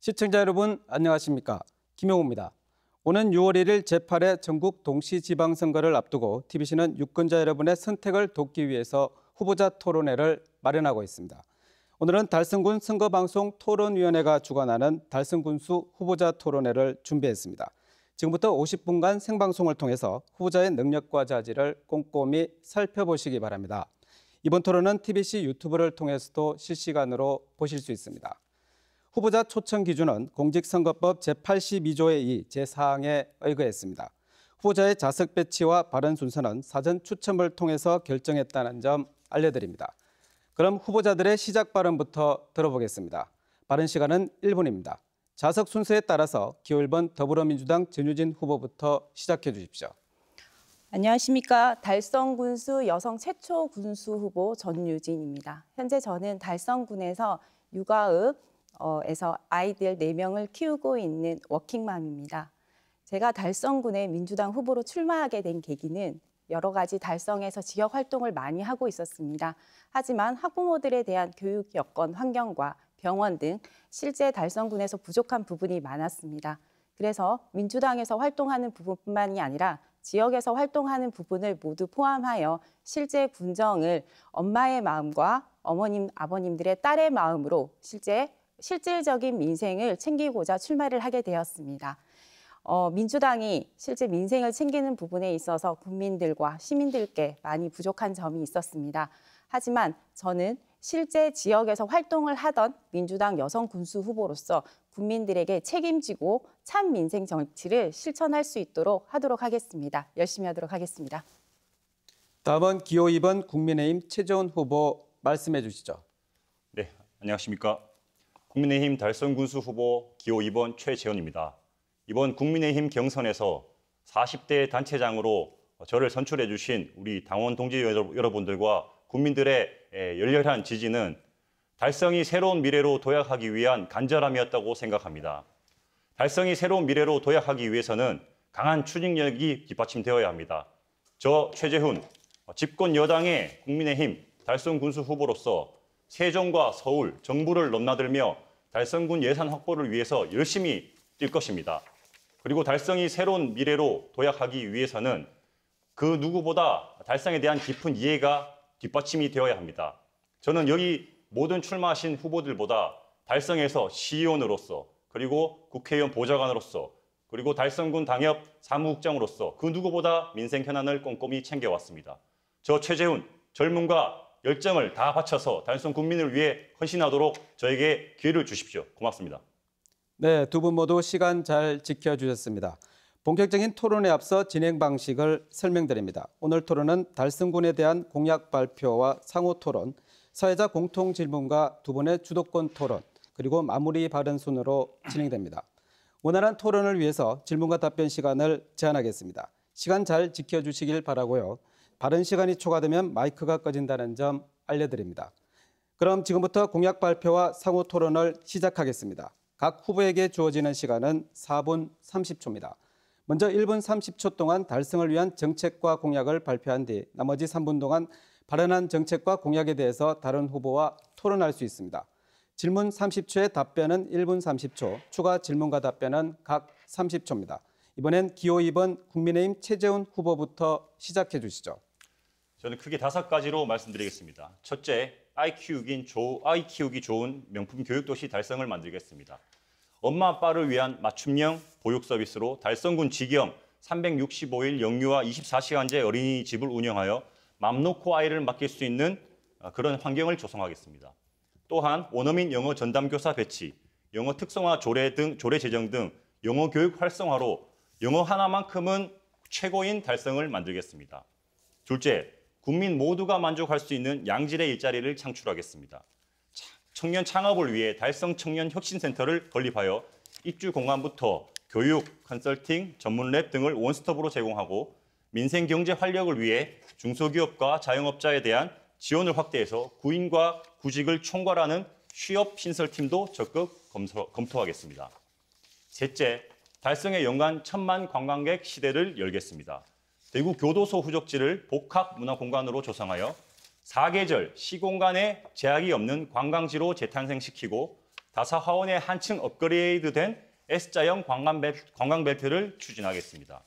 시청자 여러분 안녕하십니까? 김용호입니다. 오는 6월 1일 제8회 전국 동시지방선거를 앞두고 TBC는 유권자 여러분의 선택을 돕기 위해서 후보자 토론회를 마련하고 있습니다. 오늘은 달성군 선거방송 토론위원회가 주관하는 달성군수 후보자 토론회를 준비했습니다. 지금부터 50분간 생방송을 통해서 후보자의 능력과 자질을 꼼꼼히 살펴보시기 바랍니다. 이번 토론은 TBC 유튜브를 통해서도 실시간으로 보실 수 있습니다. 후보자 초청 기준은 공직선거법 제82조의 2 제4항에 의거했습니다. 후보자의 좌석 배치와 발언 순서는 사전 추첨을 통해서 결정했다는 점 알려드립니다. 그럼 후보자들의 시작 발언부터 들어보겠습니다. 발언 시간은 1분입니다. 좌석 순서에 따라서 기호 1번 더불어민주당 전유진 후보부터 시작해 주십시오. 안녕하십니까. 달성군수 여성 최초 군수 후보 전유진입니다. 현재 저는 달성군에서 육아읍에서 아이들 4명을 키우고 있는 워킹맘입니다. 제가 달성군의 민주당 후보로 출마하게 된 계기는 여러 가지 달성에서 지역 활동을 많이 하고 있었습니다. 하지만 학부모들에 대한 교육 여건, 환경과 병원 등 실제 달성군에서 부족한 부분이 많았습니다. 그래서 민주당에서 활동하는 부분뿐만이 아니라 지역에서 활동하는 부분을 모두 포함하여 실제 군정을 엄마의 마음과 어머님, 아버님들의 딸의 마음으로 실질적인 민생을 챙기고자 출마를 하게 되었습니다. 민주당이 실제 민생을 챙기는 부분에 있어서 국민들과 시민들께 많이 부족한 점이 있었습니다. 하지만 저는 실제 지역에서 활동을 하던 민주당 여성 군수 후보로서 국민들에게 책임지고 참 민생 정치를 실천할 수 있도록 하도록 하겠습니다. 열심히 하도록 하겠습니다. 다음은 기호 2번 국민의힘 최재훈 후보 말씀해 주시죠. 네, 안녕하십니까. 국민의힘 달성군수 후보 기호 2번 최재훈입니다. 이번 국민의힘 경선에서 40대 단체장으로 저를 선출해 주신 우리 당원 동지 여러분들과 국민들의 열렬한 지지는 달성이 새로운 미래로 도약하기 위한 간절함이었다고 생각합니다. 달성이 새로운 미래로 도약하기 위해서는 강한 추진력이 뒷받침되어야 합니다. 저 최재훈, 집권 여당의 국민의힘 달성군수 후보로서 세종과 서울, 정부를 넘나들며 달성군 예산 확보를 위해서 열심히 뛸 것입니다. 그리고 달성이 새로운 미래로 도약하기 위해서는 그 누구보다 달성에 대한 깊은 이해가 뒷받침이 되어야 합니다. 저는 여기 모든 출마하신 후보들보다 달성에서 시의원으로서 그리고 국회의원 보좌관으로서 그리고 달성군 당협 사무국장으로서 그 누구보다 민생 현안을 꼼꼼히 챙겨왔습니다. 저 최재훈, 젊음과 열정을 다 바쳐서 달성 국민을 위해 헌신하도록 저에게 기회를 주십시오. 고맙습니다. 네, 두 분 모두 시간 잘 지켜주셨습니다. 본격적인 토론에 앞서 진행 방식을 설명드립니다. 오늘 토론은 달성군에 대한 공약 발표와 상호 토론, 사회자 공통 질문과 두 분의 주도권 토론, 그리고 마무리 발언 순으로 진행됩니다. 원활한 토론을 위해서 질문과 답변 시간을 제한하겠습니다. 시간 잘 지켜주시길 바라고요. 발언 시간이 초과되면 마이크가 꺼진다는 점 알려드립니다. 그럼 지금부터 공약 발표와 상호 토론을 시작하겠습니다. 각 후보에게 주어지는 시간은 4분 30초입니다. 먼저 1분 30초 동안 달성을 위한 정책과 공약을 발표한 뒤 나머지 3분 동안 발언한 정책과 공약에 대해서 다른 후보와 토론할 수 있습니다. 질문 30초에 답변은 1분 30초, 추가 질문과 답변은 각 30초입니다. 이번엔 기호 2번 국민의힘 최재훈 후보부터 시작해 주시죠. 저는 크게 5가지로 말씀드리겠습니다. 첫째, 아이 키우기 좋은 명품 교육도시 달성을 만들겠습니다. 엄마 아빠를 위한 맞춤형 보육 서비스로 달성군 직영 365일 영유아 24시간제 어린이집을 운영하여 맘 놓고 아이를 맡길 수 있는 그런 환경을 조성하겠습니다. 또한 원어민 영어 전담교사 배치, 영어 특성화 조례 제정 등 영어 교육 활성화로 영어 하나만큼은 최고인 달성을 만들겠습니다. 둘째, 국민 모두가 만족할 수 있는 양질의 일자리를 창출하겠습니다. 청년 창업을 위해 달성 청년 혁신센터를 건립하여 입주 공간부터 교육, 컨설팅, 전문 랩 등을 원스톱으로 제공하고 민생 경제 활력을 위해 중소기업과 자영업자에 대한 지원을 확대해서 구인과 구직을 총괄하는 취업 신설팀도 적극 검토하겠습니다. 셋째, 달성의 연간 1000만 관광객 시대를 열겠습니다. 대구 교도소 후적지를 복합 문화공간으로 조성하여 사계절, 시공간에 제약이 없는 관광지로 재탄생시키고 다사 화원에 한층 업그레이드된 S자형 관광벨트를 추진하겠습니다.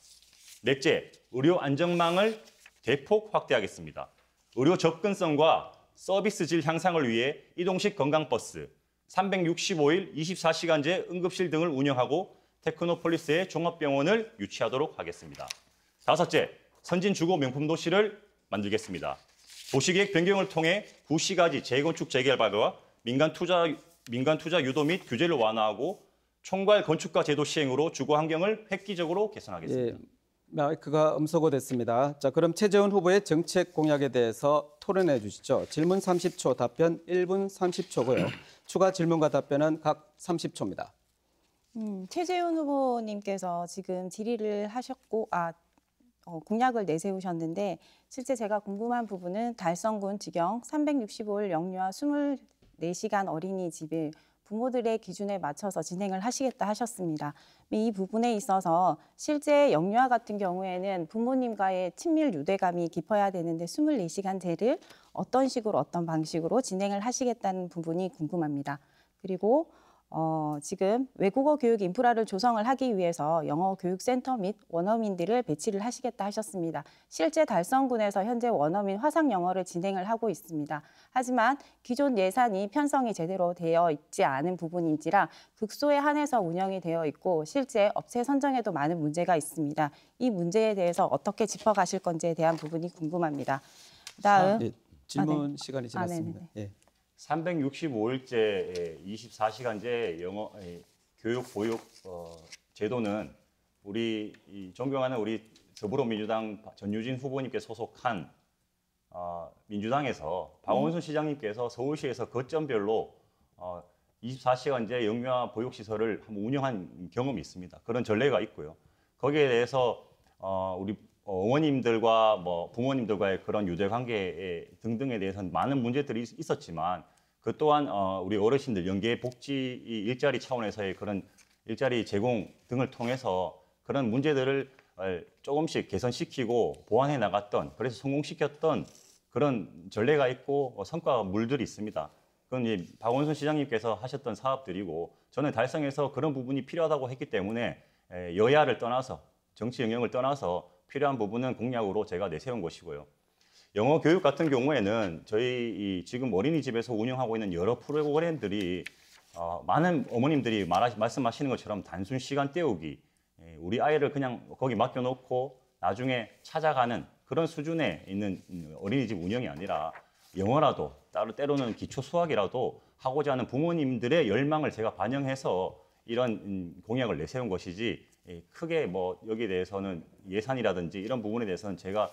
넷째, 의료 안전망을 대폭 확대하겠습니다. 의료 접근성과 서비스 질 향상을 위해 이동식 건강버스, 365일 24시간제 응급실 등을 운영하고 테크노폴리스의 종합병원을 유치하도록 하겠습니다. 다섯째, 선진주거 명품도시를 만들겠습니다. 도시계획 변경을 통해 구시가지 재건축 재개발과 민간 투자 유도 및 규제를 완화하고 총괄 건축가 제도 시행으로 주거 환경을 획기적으로 개선하겠습니다. 예, 마이크가 음소거됐습니다. 자, 그럼 최재원 후보의 정책 공약에 대해서 토론해 주시죠. 질문 30초, 답변 1분 30초고요. 추가 질문과 답변은 각 30초입니다. 최재훈 후보님께서 지금 질의를 하셨고, 공약을 내세우셨는데 실제 제가 궁금한 부분은 달성군 직영 365일 영유아 24시간 어린이집을 부모들의 기준에 맞춰서 진행을 하시겠다 하셨습니다. 이 부분에 있어서 실제 영유아 같은 경우에는 부모님과의 친밀 유대감이 깊어야 되는데 24시간제를 어떤 식으로 어떤 방식으로 진행을 하시겠다는 부분이 궁금합니다. 그리고 지금 외국어 교육 인프라를 조성을 하기 위해서 영어 교육센터 및 원어민들을 배치를 하시겠다 하셨습니다. 실제 달성군에서 현재 원어민 화상 영어를 진행을 하고 있습니다. 하지만 기존 예산이 편성이 제대로 되어 있지 않은 부분인지라 극소에 한해서 운영이 되어 있고 실제 업체 선정에도 많은 문제가 있습니다. 이 문제에 대해서 어떻게 짚어가실 건지에 대한 부분이 궁금합니다. 그다음 예, 질문 시간이 지났습니다. 예. 365일제 24시간제 영어 교육 보육 제도는 우리 존경하는 우리 더불어민주당 전유진 후보님께 소속한 민주당에서 박원순 시장님께서 서울시에서 거점별로 24시간제 영유아 보육시설을 한번 운영한 경험이 있습니다. 그런 전례가 있고요. 거기에 대해서 우리 어머님들과 뭐 부모님들과의 그런 유대관계 등등에 대해서는 많은 문제들이 있었지만 그 또한 우리 어르신들 연계 복지 일자리 차원에서의 그런 일자리 제공 등을 통해서 그런 문제들을 조금씩 개선시키고 보완해 나갔던 그래서 성공시켰던 그런 전례가 있고 성과 물들이 있습니다. 그건 이제 박원순 시장님께서 하셨던 사업들이고 저는 달성에서 그런 부분이 필요하다고 했기 때문에 여야를 떠나서 정치 영역을 떠나서 필요한 부분은 공약으로 제가 내세운 것이고요. 영어 교육 같은 경우에는 저희 지금 어린이집에서 운영하고 있는 여러 프로그램들이 많은 어머님들이 말씀하시는 것처럼 단순 시간 때우기, 우리 아이를 그냥 거기 맡겨놓고 나중에 찾아가는 그런 수준에 있는 어린이집 운영이 아니라 영어라도 때로는 기초 수학이라도 하고자 하는 부모님들의 열망을 제가 반영해서 이런 공약을 내세운 것이지 크게 뭐 여기에 대해서는 예산이라든지 이런 부분에 대해서는 제가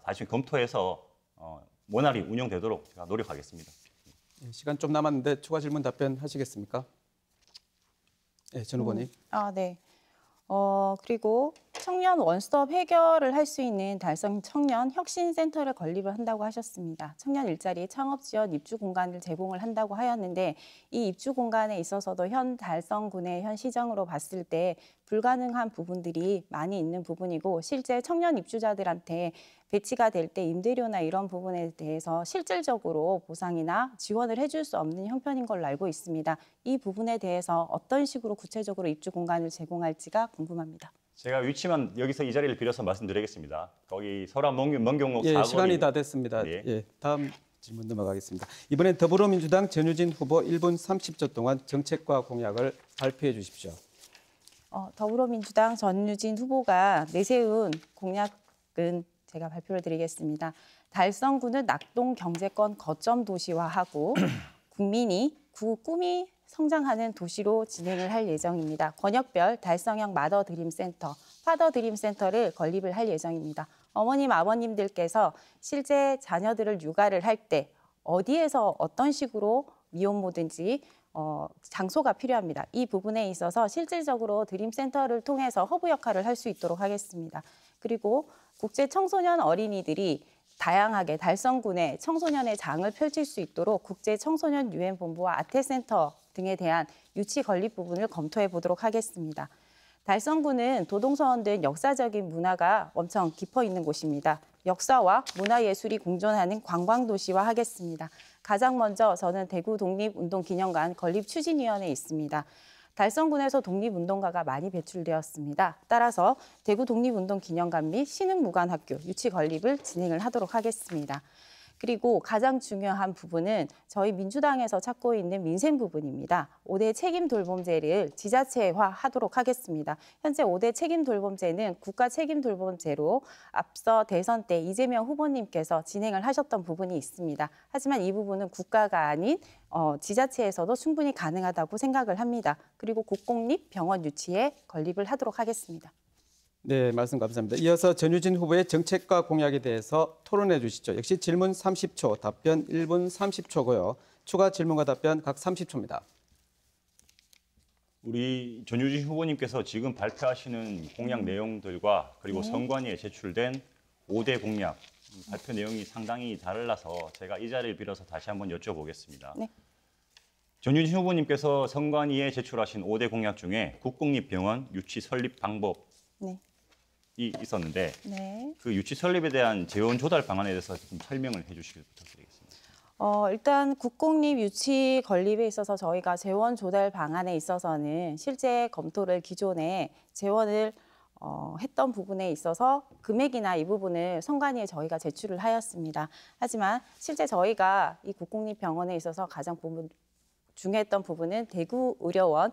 다시 검토해서 원활히 운영되도록 제가 노력하겠습니다. 시간 좀 남았는데 추가 질문 답변 하시겠습니까? 네, 전 후보님. 네. 그리고 청년 원스톱 해결을 할 수 있는 달성 청년 혁신센터를 건립을 한다고 하셨습니다. 청년 일자리 창업 지원 입주 공간을 제공을 한다고 하였는데 이 입주 공간에 있어서도 현 달성군의 현 시정으로 봤을 때 불가능한 부분들이 많이 있는 부분이고 실제 청년 입주자들한테 배치가 될 때 임대료나 이런 부분에 대해서 실질적으로 보상이나 지원을 해줄 수 없는 형편인 걸로 알고 있습니다. 이 부분에 대해서 어떤 식으로 구체적으로 입주 공간을 제공할지가 궁금합니다. 제가 위치만 여기서 이 자리를 빌어서 말씀드리겠습니다. 거기 설암 먼경록 예, 4거리. 시간이 다 됐습니다. 예. 예, 다음 질문 넘어가겠습니다. 이번엔 더불어민주당 전유진 후보 1분 30초 동안 정책과 공약을 발표해 주십시오. 더불어민주당 전유진 후보가 내세운 공약은 제가 발표를 드리겠습니다. 달성군을 낙동 경제권 거점 도시화하고 국민이 꿈이 성장하는 도시로 진행을 할 예정입니다. 권역별 달성형 마더드림센터, 파더드림센터를 건립을 할 예정입니다. 어머님, 아버님들께서 실제 자녀들을 육아를 할 때 어디에서 어떤 식으로 미혼모든지 장소가 필요합니다. 이 부분에 있어서 실질적으로 드림센터를 통해서 허브 역할을 할 수 있도록 하겠습니다. 그리고 국제 청소년 어린이들이 다양하게 달성군에 청소년의 장을 펼칠 수 있도록 국제 청소년 유엔 본부와 아태센터 등에 대한 유치 건립 부분을 검토해 보도록 하겠습니다. 달성군은 도동서원 등 역사적인 문화가 엄청 깊어 있는 곳입니다. 역사와 문화예술이 공존하는 관광도시화 하겠습니다. 가장 먼저 저는 대구 독립운동기념관 건립추진위원회에 있습니다. 달성군에서 독립운동가가 많이 배출되었습니다. 따라서 대구 독립운동기념관 및 신흥무관학교 유치 건립을 진행을 하도록 하겠습니다. 그리고 가장 중요한 부분은 저희 민주당에서 찾고 있는 민생 부분입니다. 5대 책임 돌봄제를 지자체화하도록 하겠습니다. 현재 5대 책임 돌봄제는 국가 책임 돌봄제로 앞서 대선 때 이재명 후보님께서 진행을 하셨던 부분이 있습니다. 하지만 이 부분은 국가가 아닌 지자체에서도 충분히 가능하다고 생각을 합니다. 그리고 국공립 병원 유치에 건립을 하도록 하겠습니다. 네, 말씀 감사합니다. 이어서 전유진 후보의 정책과 공약에 대해서 토론해 주시죠. 역시 질문 30초, 답변 1분 30초고요. 추가 질문과 답변 각 30초입니다. 우리 전유진 후보님께서 지금 발표하시는 공약 내용들과 그리고 선관위에 제출된 5대 공약 발표 내용이 상당히 달라서 제가 이 자리를 빌어서 다시 한번 여쭤보겠습니다. 네. 전유진 후보님께서 선관위에 제출하신 5대 공약 중에 국공립병원 유치 설립 방법이 네. 있었는데 네. 그 유치 설립에 대한 재원 조달 방안에 대해서 좀 설명을 해주시길 부탁드리겠습니다. 일단 국공립 유치 건립에 있어서 저희가 재원 조달 방안에 있어서는 실제 검토를 기존에 재원을 했던 부분에 있어서 금액이나 이 부분을 선관위에 저희가 제출을 하였습니다. 하지만 실제 저희가 이 국공립병원에 있어서 가장 중요했던 부분은 대구의료원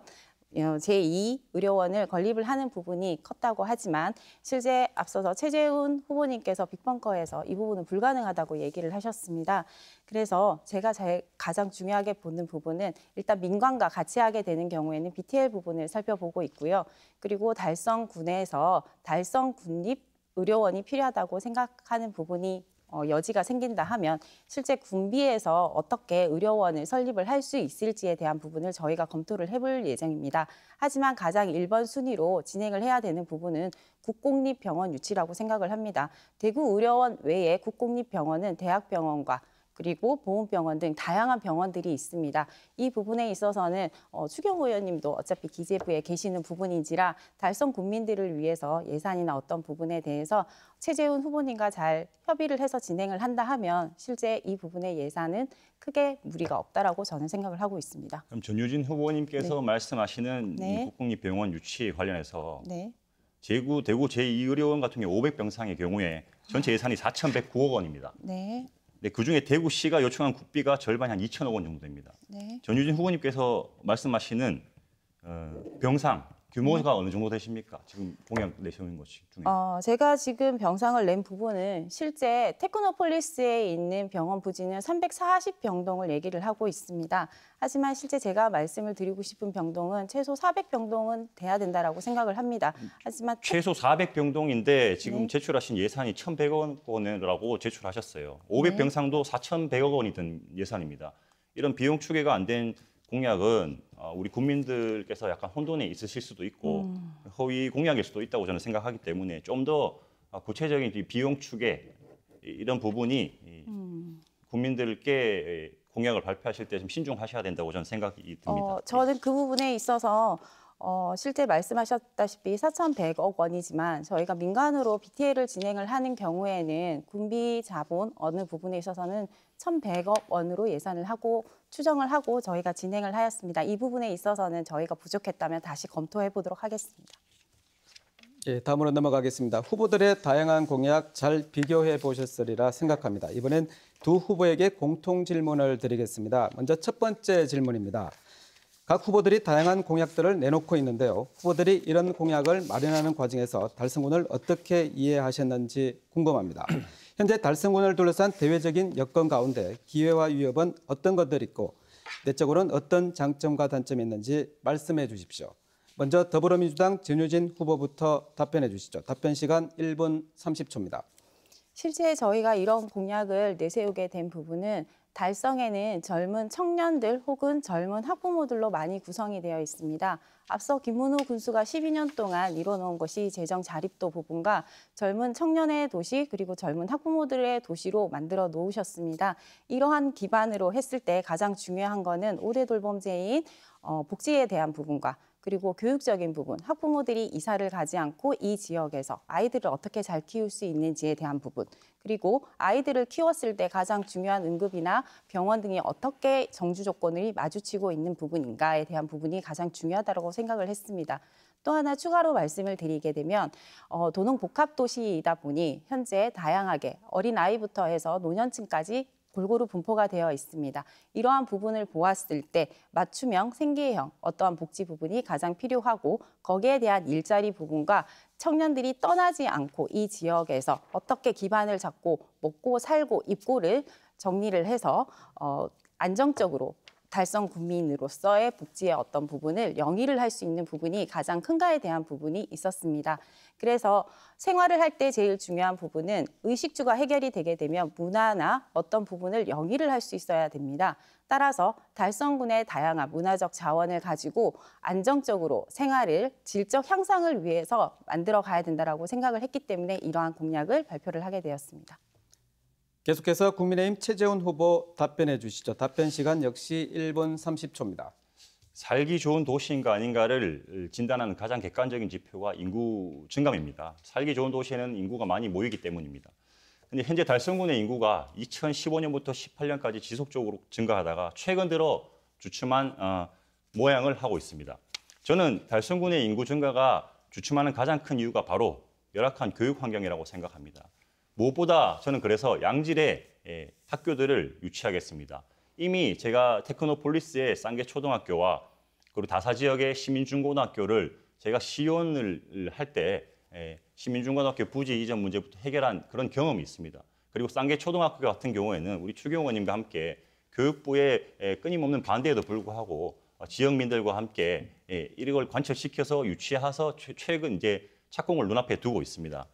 제2의료원을 건립을 하는 부분이 컸다고 하지만 실제 앞서서 최재훈 후보님께서 빅벙커에서 이 부분은 불가능하다고 얘기를 하셨습니다. 그래서 제가 가장 중요하게 보는 부분은 일단 민관과 같이 하게 되는 경우에는 BTL 부분을 살펴보고 있고요. 그리고 달성군에서 달성군립의료원이 필요하다고 생각하는 부분이 여지가 생긴다 하면 실제 군비에서 어떻게 의료원을 설립을 할 수 있을지에 대한 부분을 저희가 검토를 해볼 예정입니다. 하지만 가장 1번 순위로 진행을 해야 되는 부분은 국공립병원 유치라고 생각을 합니다. 대구의료원 외에 국공립병원은 대학병원과 그리고 보훈병원 등 다양한 병원들이 있습니다. 이 부분에 있어서는 추경호 의원님도 어차피 기재부에 계시는 부분인지라 달성 국민들을 위해서 예산이나 어떤 부분에 대해서 최재훈 후보님과 잘 협의를 해서 진행을 한다 하면 실제 이 부분의 예산은 크게 무리가 없다라고 저는 생각을 하고 있습니다. 그럼 전유진 후보님께서 네. 말씀하시는 네. 이 국공립병원 유치 관련해서 네. 대구 제2의료원 같은 경우 500병상의 경우에 전체 예산이 4,109억 원입니다. 네. 네, 그중에 대구시가 요청한 국비가 절반이 한 2천억 원 정도 됩니다. 네. 전유진 후보님께서 말씀하시는 병상 규모가 어느 정도 되십니까? 지금 공약 내세우는 것 중에. 제가 지금 병상을 낸 부분은 실제 테크노폴리스에 있는 병원 부지는 340병동을 얘기를 하고 있습니다. 하지만 실제 제가 말씀을 드리고 싶은 병동은 최소 400병동은 돼야 된다라고 생각을 합니다. 하지만 최소 400병동인데 지금 네. 제출하신 예산이 1,100억 원이라고 제출하셨어요. 500병상도 4,100억 원이 든 예산입니다. 이런 비용 추계가 안 된 공약은 우리 국민들께서 약간 혼돈에 있으실 수도 있고 허위 공약일 수도 있다고 저는 생각하기 때문에 좀 더 구체적인 비용 추계 이런 부분이 국민들께 공약을 발표하실 때 좀 신중하셔야 된다고 저는 생각이 듭니다. 저는 그 부분에 있어서 실제 말씀하셨다시피 4,100억 원이지만 저희가 민간으로 BTL을 진행을 하는 경우에는 군비 자본 어느 부분에 있어서는 1,100억 원으로 예산을 하고 추정을 하고 저희가 진행을 하였습니다. 이 부분에 있어서는 저희가 부족했다면 다시 검토해 보도록 하겠습니다. 예, 다음으로 넘어가겠습니다. 후보들의 다양한 공약 잘 비교해 보셨으리라 생각합니다. 이번엔 두 후보에게 공통 질문을 드리겠습니다. 먼저 첫 번째 질문입니다. 각 후보들이 다양한 공약들을 내놓고 있는데요. 후보들이 이런 공약을 마련하는 과정에서 달성군을 어떻게 이해하셨는지 궁금합니다. 현재 달성군을 둘러싼 대외적인 여건 가운데 기회와 위협은 어떤 것들이 있고 내적으로는 어떤 장점과 단점이 있는지 말씀해 주십시오. 먼저 더불어민주당 전유진 후보부터 답변해 주시죠. 답변 시간 1분 30초입니다. 실제 저희가 이런 공약을 내세우게 된 부분은 달성에는 젊은 청년들 혹은 젊은 학부모들로 많이 구성이 되어 있습니다. 앞서 김문호 군수가 12년 동안 이뤄놓은 것이 재정 자립도 부분과 젊은 청년의 도시 그리고 젊은 학부모들의 도시로 만들어 놓으셨습니다. 이러한 기반으로 했을 때 가장 중요한 거는 5대 돌봄제인 복지에 대한 부분과 그리고 교육적인 부분, 학부모들이 이사를 가지 않고 이 지역에서 아이들을 어떻게 잘 키울 수 있는지에 대한 부분, 그리고 아이들을 키웠을 때 가장 중요한 응급이나 병원 등이 어떻게 정주 조건을 마주치고 있는 부분인가에 대한 부분이 가장 중요하다고 생각을 했습니다. 또 하나 추가로 말씀을 드리게 되면 도농 복합도시이다 보니 현재 다양하게 어린아이부터 해서 노년층까지 골고루 분포가 되어 있습니다. 이러한 부분을 보았을 때 맞춤형, 생계형 어떠한 복지 부분이 가장 필요하고 거기에 대한 일자리 부분과 청년들이 떠나지 않고 이 지역에서 어떻게 기반을 잡고 먹고 살고 입고를 정리를 해서 안정적으로 달성 국민으로서의 복지의 어떤 부분을 영위를 할 수 있는 부분이 가장 큰가에 대한 부분이 있었습니다. 그래서 생활을 할 때 제일 중요한 부분은 의식주가 해결이 되게 되면 문화나 어떤 부분을 영위를 할 수 있어야 됩니다. 따라서 달성군의 다양한 문화적 자원을 가지고 안정적으로 생활을 질적 향상을 위해서 만들어 가야 된다고 생각을 했기 때문에 이러한 공약을 발표를 하게 되었습니다. 계속해서 국민의힘 최재훈 후보 답변해 주시죠. 답변 시간 역시 1분 30초입니다. 살기 좋은 도시인가 아닌가를 진단하는 가장 객관적인 지표가 인구 증감입니다. 살기 좋은 도시에는 인구가 많이 모이기 때문입니다. 근데 현재 달성군의 인구가 2015년부터 18년까지 지속적으로 증가하다가 최근 들어 주춤한 모양을 하고 있습니다. 저는 달성군의 인구 증가가 주춤하는 가장 큰 이유가 바로 열악한 교육 환경이라고 생각합니다. 무엇보다 저는 그래서 양질의 학교들을 유치하겠습니다. 이미 제가 테크노폴리스의 쌍계초등학교와 그리고 다사 지역의 시민중고등학교를 제가 시연을 할 때 시민중고등학교 부지 이전 문제부터 해결한 그런 경험이 있습니다. 그리고 쌍계초등학교 같은 경우에는 우리 추경 의원님과 함께 교육부의 끊임없는 반대에도 불구하고 지역민들과 함께 이걸 관철시켜서 유치해서 최근 이제 착공을 눈앞에 두고 있습니다.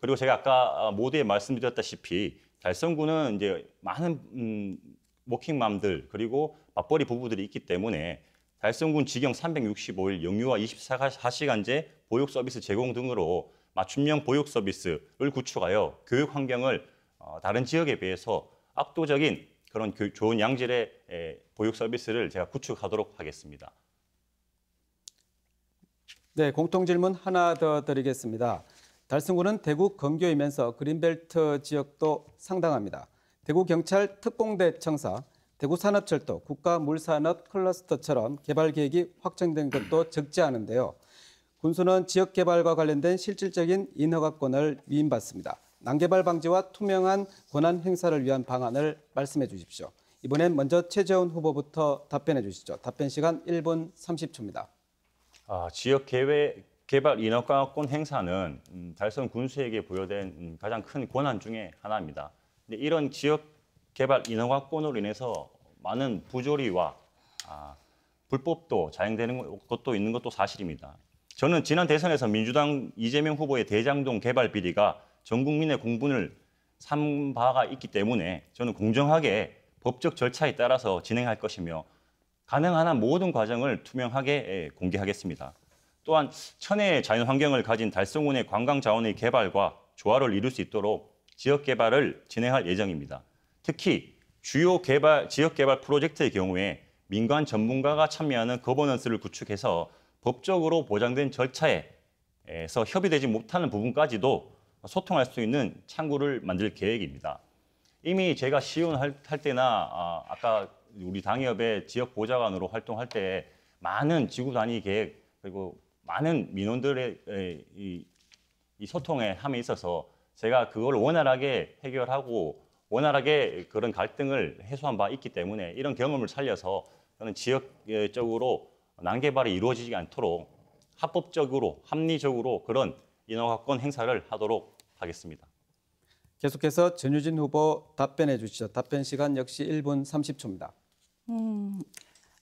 그리고 제가 아까 모두에 말씀드렸다시피 달성군은 이제 많은 워킹맘들 그리고 맞벌이 부부들이 있기 때문에 달성군 직영 365일 영유아 24시간제 보육 서비스 제공 등으로 맞춤형 보육 서비스를 구축하여 교육 환경을 다른 지역에 비해서 압도적인 그런 좋은 양질의 보육 서비스를 제가 구축하도록 하겠습니다. 네, 공통 질문 하나 더 드리겠습니다. 달성군은 대구 근교이면서 그린벨트 지역도 상당합니다. 대구경찰 특공대 청사, 대구산업철도, 국가물산업 클러스터처럼 개발 계획이 확정된 것도 적지 않은데요. 군수는 지역 개발과 관련된 실질적인 인허가권을 위임받습니다. 난개발 방지와 투명한 권한 행사를 위한 방안을 말씀해 주십시오. 이번엔 먼저 최재훈 후보부터 답변해 주시죠. 답변 시간 1분 30초입니다. 지역 개발 인허가권 행사는 달성 군수에게 부여된 가장 큰 권한 중에 하나입니다. 근데 이런 지역 개발 인허가권으로 인해서 많은 부조리와 불법도 자행되는 것도 있는 것도 사실입니다. 저는 지난 대선에서 민주당 이재명 후보의 대장동 개발 비리가 전 국민의 공분을 산 바가 있기 때문에 저는 공정하게 법적 절차에 따라서 진행할 것이며 가능한 한 모든 과정을 투명하게 공개하겠습니다. 또한 천혜의 자연환경을 가진 달성군의 관광자원의 개발과 조화를 이룰 수 있도록 지역개발을 진행할 예정입니다. 특히 주요 지역개발 프로젝트의 경우에 민간 전문가가 참여하는 거버넌스를 구축해서 법적으로 보장된 절차에서 협의되지 못하는 부분까지도 소통할 수 있는 창구를 만들 계획입니다. 이미 제가 시의원 할 때나 아까 우리 당협의 지역 보좌관으로 활동할 때 많은 지구 단위 계획 그리고 많은 민원들의 이 소통에 함에 있어서 제가 그걸 원활하게 해결하고 원활하게 그런 갈등을 해소한 바 있기 때문에 이런 경험을 살려서 저는 지역적으로 난개발이 이루어지지 않도록 합법적으로 합리적으로 그런 인허가권 행사를 하도록 하겠습니다. 계속해서 전유진 후보 답변해 주시죠. 답변 시간 역시 1분 30초입니다.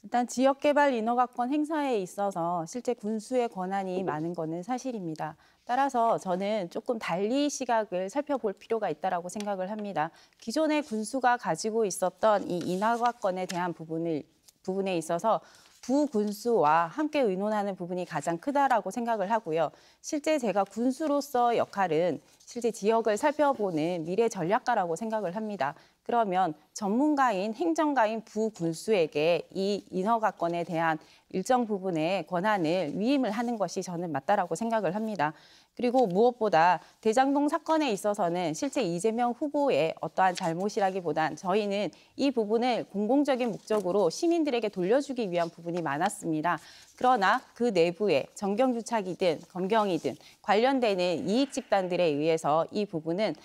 일단 지역개발 인허가권 행사에 있어서 실제 군수의 권한이 많은 것은 사실입니다. 따라서 저는 조금 달리 시각을 살펴볼 필요가 있다고 생각을 합니다. 기존의 군수가 가지고 있었던 이 인허가권에 대한 부분에 있어서 부군수와 함께 의논하는 부분이 가장 크다라고 생각을 하고요. 실제 제가 군수로서 역할은 실제 지역을 살펴보는 미래 전략가라고 생각을 합니다. 그러면 전문가인 행정가인 부군수에게 이 인허가권에 대한 일정 부분의 권한을 위임을 하는 것이 저는 맞다라고 생각을 합니다. 그리고 무엇보다 대장동 사건에 있어서는 실제 이재명 후보의 어떠한 잘못이라기보단 저희는 이 부분을 공공적인 목적으로 시민들에게 돌려주기 위한 부분이 많았습니다. 그러나 그 내부에 정경유착이든 검경이든 관련되는 이익 집단들에 의해서 이 부분은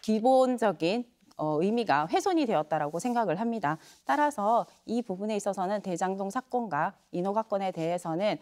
기본적인 의미가 훼손이 되었다라고 생각을 합니다. 따라서 이 부분에 있어서는 대장동 사건과 인허가권에 대해서는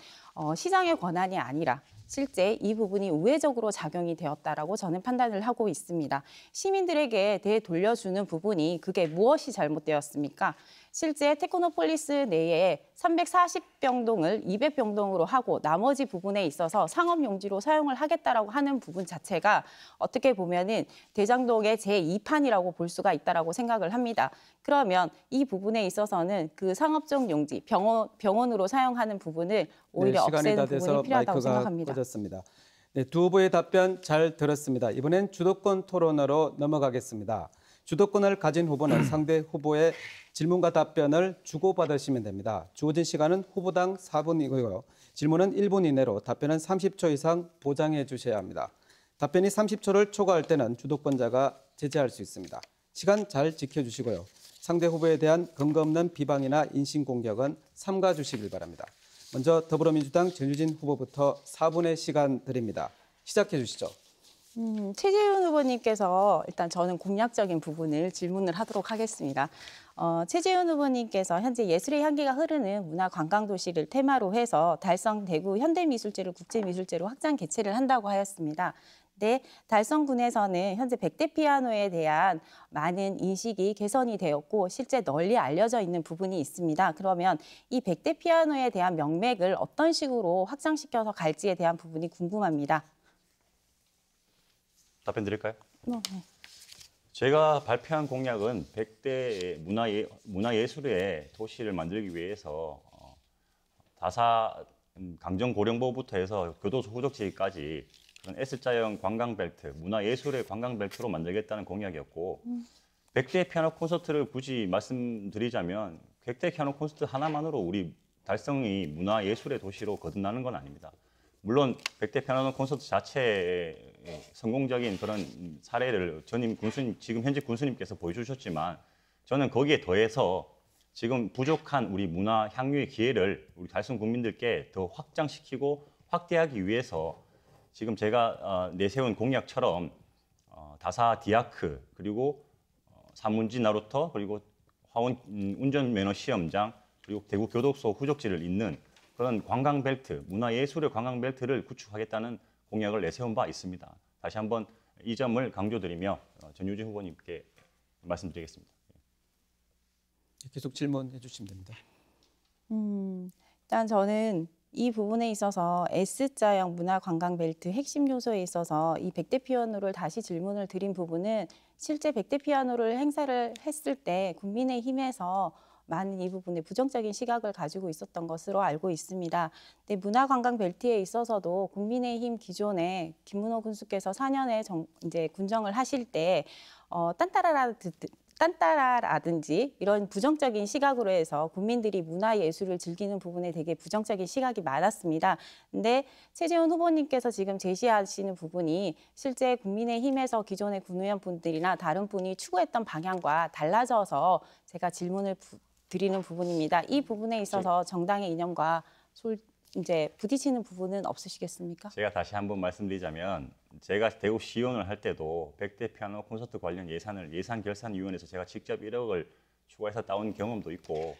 시장의 권한이 아니라 실제 이 부분이 우회적으로 작용이 되었다라고 저는 판단을 하고 있습니다. 시민들에게 되돌려주는 부분이 그게 무엇이 잘못되었습니까? 실제 테크노폴리스 내에 340병동을 200병동으로 하고 나머지 부분에 있어서 상업용지로 사용을 하겠다라고 하는 부분 자체가 어떻게 보면은 대장동의 제2판이라고 볼 수가 있다라고 생각을 합니다. 그러면 이 부분에 있어서는 그 상업적 용지, 병원으로 사용하는 부분을 오히려 시간이 없애는 다 부분이 돼서 필요하다고 마이크가 생각합니다. 꺼졌습니다. 네, 두 후보의 답변 잘 들었습니다. 이번엔 주도권 토론으로 넘어가겠습니다. 주도권을 가진 후보는 상대 후보의 질문과 답변을 주고받으시면 됩니다. 주어진 시간은 후보당 4분이고요. 질문은 1분 이내로, 답변은 30초 이상 보장해 주셔야 합니다. 답변이 30초를 초과할 때는 주도권자가 제재할 수 있습니다. 시간 잘 지켜주시고요. 상대 후보에 대한 근거 없는 비방이나 인신공격은 삼가 주시길 바랍니다. 먼저 더불어민주당 전유진 후보부터 4분의 시간 드립니다. 시작해 주시죠. 최재훈 후보님께서 일단 저는 공약적인 부분을 질문을 하도록 하겠습니다. 최재훈 후보님께서 현재 예술의 향기가 흐르는 문화관광도시를 테마로 해서 달성 대구 현대미술제를 국제미술제로 확장 개최를 한다고 하였습니다. 네, 달성군에서는 현재 백대 피아노에 대한 많은 인식이 개선이 되었고 실제 널리 알려져 있는 부분이 있습니다. 그러면 이 백대 피아노에 대한 명맥을 어떤 식으로 확장시켜서 갈지에 대한 부분이 궁금합니다. 답변 드릴까요? 네. 제가 발표한 공약은 100대 문화예술의 도시를 만들기 위해서 다사 강정고령보부터 해서 교도소 후적지까지 그런 S자형 관광벨트, 문화예술의 관광벨트로 만들겠다는 공약이었고 100대 피아노 콘서트를 굳이 말씀드리자면 100대 피아노 콘서트 하나만으로 우리 달성이 문화예술의 도시로 거듭나는 건 아닙니다. 물론 100대 피아노 콘서트 자체의 성공적인 그런 사례를 전임 군수님, 지금 현직 군수님께서 보여주셨지만 저는 거기에 더해서 지금 부족한 우리 문화 향유의 기회를 우리 달성 국민들께 더 확장시키고 확대하기 위해서 지금 제가 내세운 공약처럼 다사 디아크 그리고 사문지 나루터 그리고 화원 운전면허 시험장 그리고 대구 교도소 후적지를 잇는 그런 관광벨트, 문화예술의 관광벨트를 구축하겠다는 공약을 내세운 바 있습니다. 다시 한번 이 점을 강조드리며 전유진 후보님께 말씀드리겠습니다. 계속 질문해 주시면 됩니다. 일단 저는 이 부분에 있어서 S자형 문화관광벨트 핵심 요소에 있어서 이 백대 피아노를 다시 질문을 드린 부분은 실제 백대 피아노를 행사를 했을 때 국민의힘에서 많은 이 부분에 부정적인 시각을 가지고 있었던 것으로 알고 있습니다. 근데 문화관광벨트에 있어서도 국민의힘 기존에 김문호 군수께서 4년에 이제 군정을 하실 때 딴따라라든지 이런 부정적인 시각으로 해서 국민들이 문화예술을 즐기는 부분에 되게 부정적인 시각이 많았습니다. 근데 최재훈 후보님께서 지금 제시하시는 부분이 실제 국민의힘에서 기존의 군의원분들이나 다른 분이 추구했던 방향과 달라져서 제가 질문을 드리는 부분입니다. 이 부분에 있어서 정당의 이념과 이제 부딪히는 부분은 없으시겠습니까? 제가 다시 한번 말씀드리자면 제가 대구시의원을 할 때도 100대 피아노 콘서트 관련 예산을 예산결산위원회에서 제가 직접 1억을 추가해서 따온 경험도 있고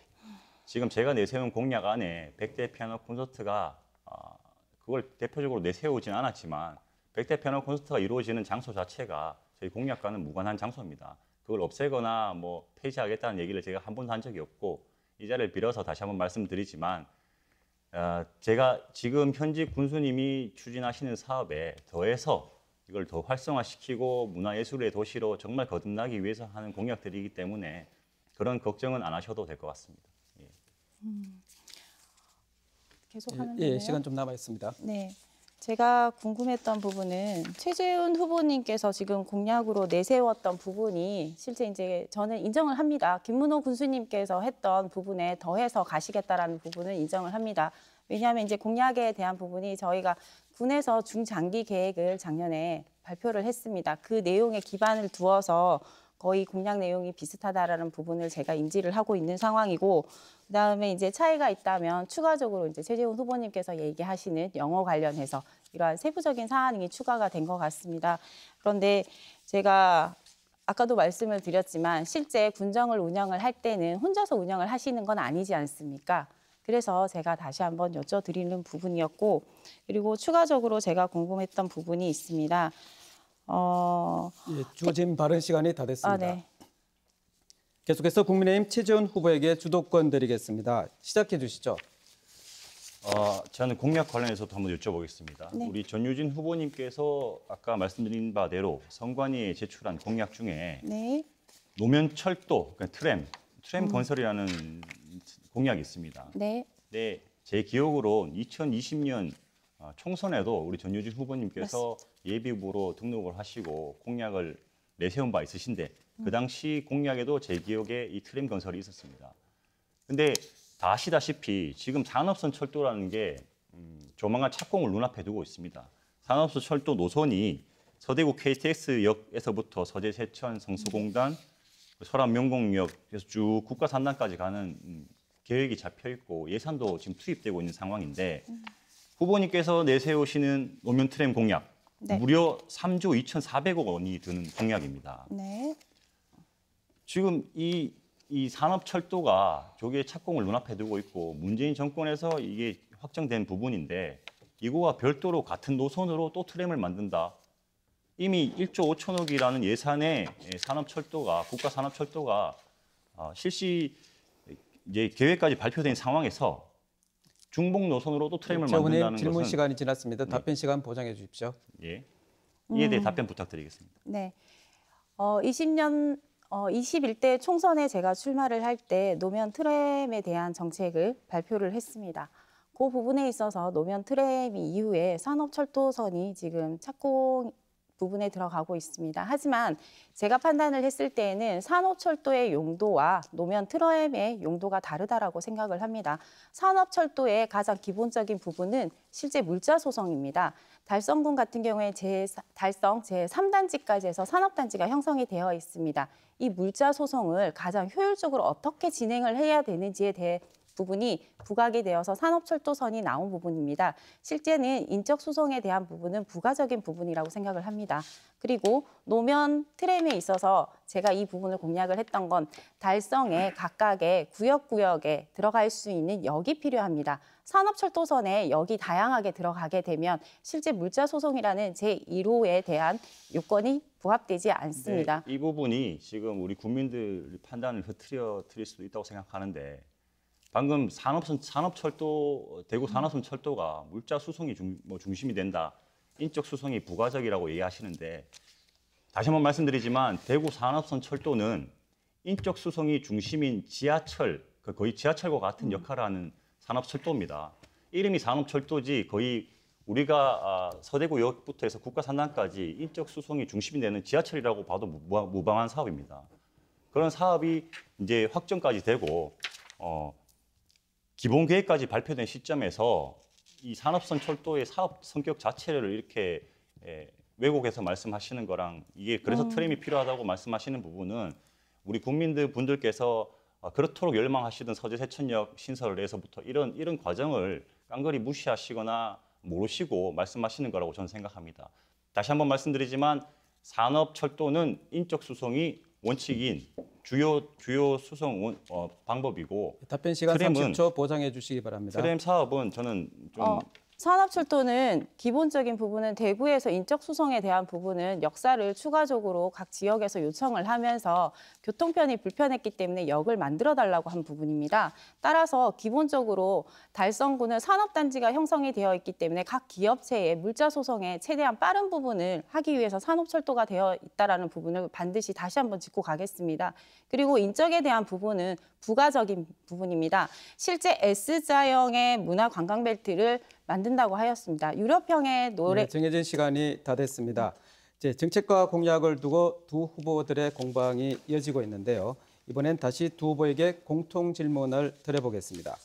지금 제가 내세운 공약 안에 100대 피아노 콘서트가 그걸 대표적으로 내세우진 않았지만 100대 피아노 콘서트가 이루어지는 장소 자체가 저희 공약과는 무관한 장소입니다. 그걸 없애거나 뭐 폐지하겠다는 얘기를 제가 한 번도 한 적이 없고 이 자리를 빌어서 다시 한번 말씀드리지만 제가 지금 현직 군수님이 추진하시는 사업에 더해서 이걸 더 활성화시키고 문화예술의 도시로 정말 거듭나기 위해서 하는 공약들이기 때문에 그런 걱정은 안 하셔도 될 것 같습니다. 계속 하면 예, 되나요? 시간 좀 남아 있습니다. 네. 제가 궁금했던 부분은 최재훈 후보님께서 지금 공약으로 내세웠던 부분이 실제 이제 저는 인정을 합니다. 김문호 군수님께서 했던 부분에 더해서 가시겠다라는 부분은 인정을 합니다. 왜냐하면 이제 공약에 대한 부분이 저희가 군에서 중장기 계획을 작년에 발표를 했습니다. 그 내용에 기반을 두어서 거의 공약 내용이 비슷하다라는 부분을 제가 인지를 하고 있는 상황이고, 그다음에 이제 차이가 있다면 추가적으로 이제 최재훈 후보님께서 얘기하시는 영어 관련해서 이러한 세부적인 사안이 추가가 된 것 같습니다. 그런데 제가 아까도 말씀을 드렸지만 실제 군정을 운영을 할 때는 혼자서 운영을 하시는 건 아니지 않습니까? 그래서 제가 다시 한번 여쭤드리는 부분이었고, 그리고 추가적으로 제가 궁금했던 부분이 있습니다. 예, 주어진 발언 시간이 다 됐습니다. 네. 계속해서 국민의힘 최재훈 후보에게 주도권 드리겠습니다. 시작해 주시죠. 저는 공약 관련해서도 한번 여쭤보겠습니다. 네. 우리 전유진 후보님께서 아까 말씀드린 바대로 선관위에 제출한 공약 중에 네. 노면 철도, 그러니까 트램 건설이라는 공약이 있습니다. 네. 네, 제 기억으로 2020년 총선에도 우리 전유진 후보님께서 예비 후보로 등록을 하시고 공약을 내세운 바 있으신데 그 당시 공약에도 제 기억에 이 트램 건설이 있었습니다. 근데 다 아시다시피 지금 산업선 철도라는 게 조만간 착공을 눈앞에 두고 있습니다. 산업선 철도 노선이 서대구 KTX역에서부터 서재 세천 성수공단, 서람 명곡역에서 쭉 국가 산단까지 가는 계획이 잡혀 있고 예산도 지금 투입되고 있는 상황인데 후보님께서 내세우시는 노면 트램 공약 네. 무려 3조 2,400억 원이 드는 공약입니다. 네. 지금 이 산업철도가 조기에 착공을 눈앞에 두고 있고 문재인 정권에서 이게 확정된 부분인데 이거와 별도로 같은 노선으로 또 트램을 만든다. 이미 1조 5천억이라는 예산의 산업철도가 국가 산업철도가 실시 이제 계획까지 발표된 상황에서 중복 노선으로 또 트램을 만든다는 질문 것은 시간이 지났습니다. 답변 시간 보장해 주십시오. 예. 이에 대해 답변 부탁드리겠습니다. 네. 21대 총선에 제가 출마를 할 때 노면 트램에 대한 정책을 발표를 했습니다. 그 부분에 있어서 노면 트램 이후에 산업철도선이 지금 착공 부분에 들어가고 있습니다. 하지만 제가 판단을 했을 때에는 산업철도의 용도와 노면 트램의 용도가 다르다라고 생각을 합니다. 산업철도의 가장 기본적인 부분은 실제 물자 소송입니다. 달성군 같은 경우에 달성 제3단지까지 해서 산업단지가 형성이 되어 있습니다. 이 물자 소송을 가장 효율적으로 어떻게 진행을 해야 되는지에 대해 부분이 부각이 되어서 산업철도선이 나온 부분입니다. 실제는 인적 수송에 대한 부분은 부가적인 부분이라고 생각을 합니다. 그리고 노면 트램에 있어서 제가 이 부분을 공략을 했던 건 달성의 각각의 구역구역에 들어갈 수 있는 역이 필요합니다. 산업철도선에 역이 다양하게 들어가게 되면 실제 물자 소송이라는 제1호에 대한 요건이 부합되지 않습니다. 네, 이 부분이 지금 우리 국민들 판단을 흐트려 드릴 수도 있다고 생각하는데 방금 산업철도 대구 산업선 철도가 물자 수송이 중심이 된다. 인적 수송이 부가적이라고 얘기하시는데 다시 한번 말씀드리지만 대구 산업선 철도는 인적 수송이 중심인 지하철, 거의 지하철과 같은 역할을 하는 산업철도입니다. 이름이 산업철도지 거의 우리가 서대구역부터 해서 국가산단까지 인적 수송이 중심이 되는 지하철이라고 봐도 무방한 사업입니다. 그런 사업이 이제 확정까지 되고 기본 계획까지 발표된 시점에서 이 산업선 철도의 사업 성격 자체를 이렇게 왜곡해서 말씀하시는 거랑 이게 그래서 트램이 필요하다고 말씀하시는 부분은 우리 국민들분들께서 그렇도록 열망하시던 서재 세천역 신설을 해서부터 이런 과정을 깡그리 무시하시거나 모르시고 말씀하시는 거라고 저는 생각합니다. 다시 한번 말씀드리지만 산업철도는 인적 수송이 원칙인 주요 수송 방법이고 답변 시간 30초 보장해 주시기 바랍니다. 트램 사업은 저는 좀 산업철도는 기본적인 부분은 대구에서 인적 수송에 대한 부분은 역사를 추가적으로 각 지역에서 요청을 하면서 교통편이 불편했기 때문에 역을 만들어 달라고 한 부분입니다. 따라서 기본적으로 달성군은 산업단지가 형성이 되어 있기 때문에 각 기업체의 물자 소송에 최대한 빠른 부분을 하기 위해서 산업철도가 되어 있다는 부분을 반드시 다시 한번 짚고 가겠습니다. 그리고 인적에 대한 부분은 부가적인 부분입니다. 실제 S자형의 문화관광벨트를 만든다고 하였습니다. 유럽형의 노래 네, 정해진 시간이 다 됐습니다. 이제 정책과 공약을 두고 두 후보들의 공방이 이어지고 있는데요. 이번엔 다시 두 후보에게 공통 질문을 드려보겠습니다.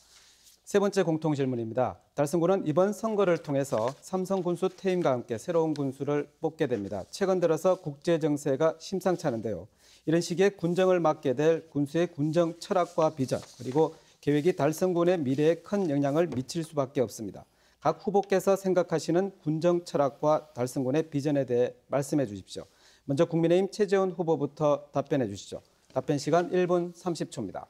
세 번째 공통 질문입니다. 달성군은 이번 선거를 통해서 삼성 군수 퇴임과 함께 새로운 군수를 뽑게 됩니다. 최근 들어서 국제 정세가 심상치 않은데요. 이런 시기에 군정을 맡게 될 군수의 군정 철학과 비전 그리고 계획이 달성군의 미래에 큰 영향을 미칠 수밖에 없습니다. 각 후보께서 생각하시는 군정 철학과 달성군의 비전에 대해 말씀해 주십시오. 먼저 국민의힘 최재원 후보부터 답변해 주시죠. 답변 시간 1분 30초입니다.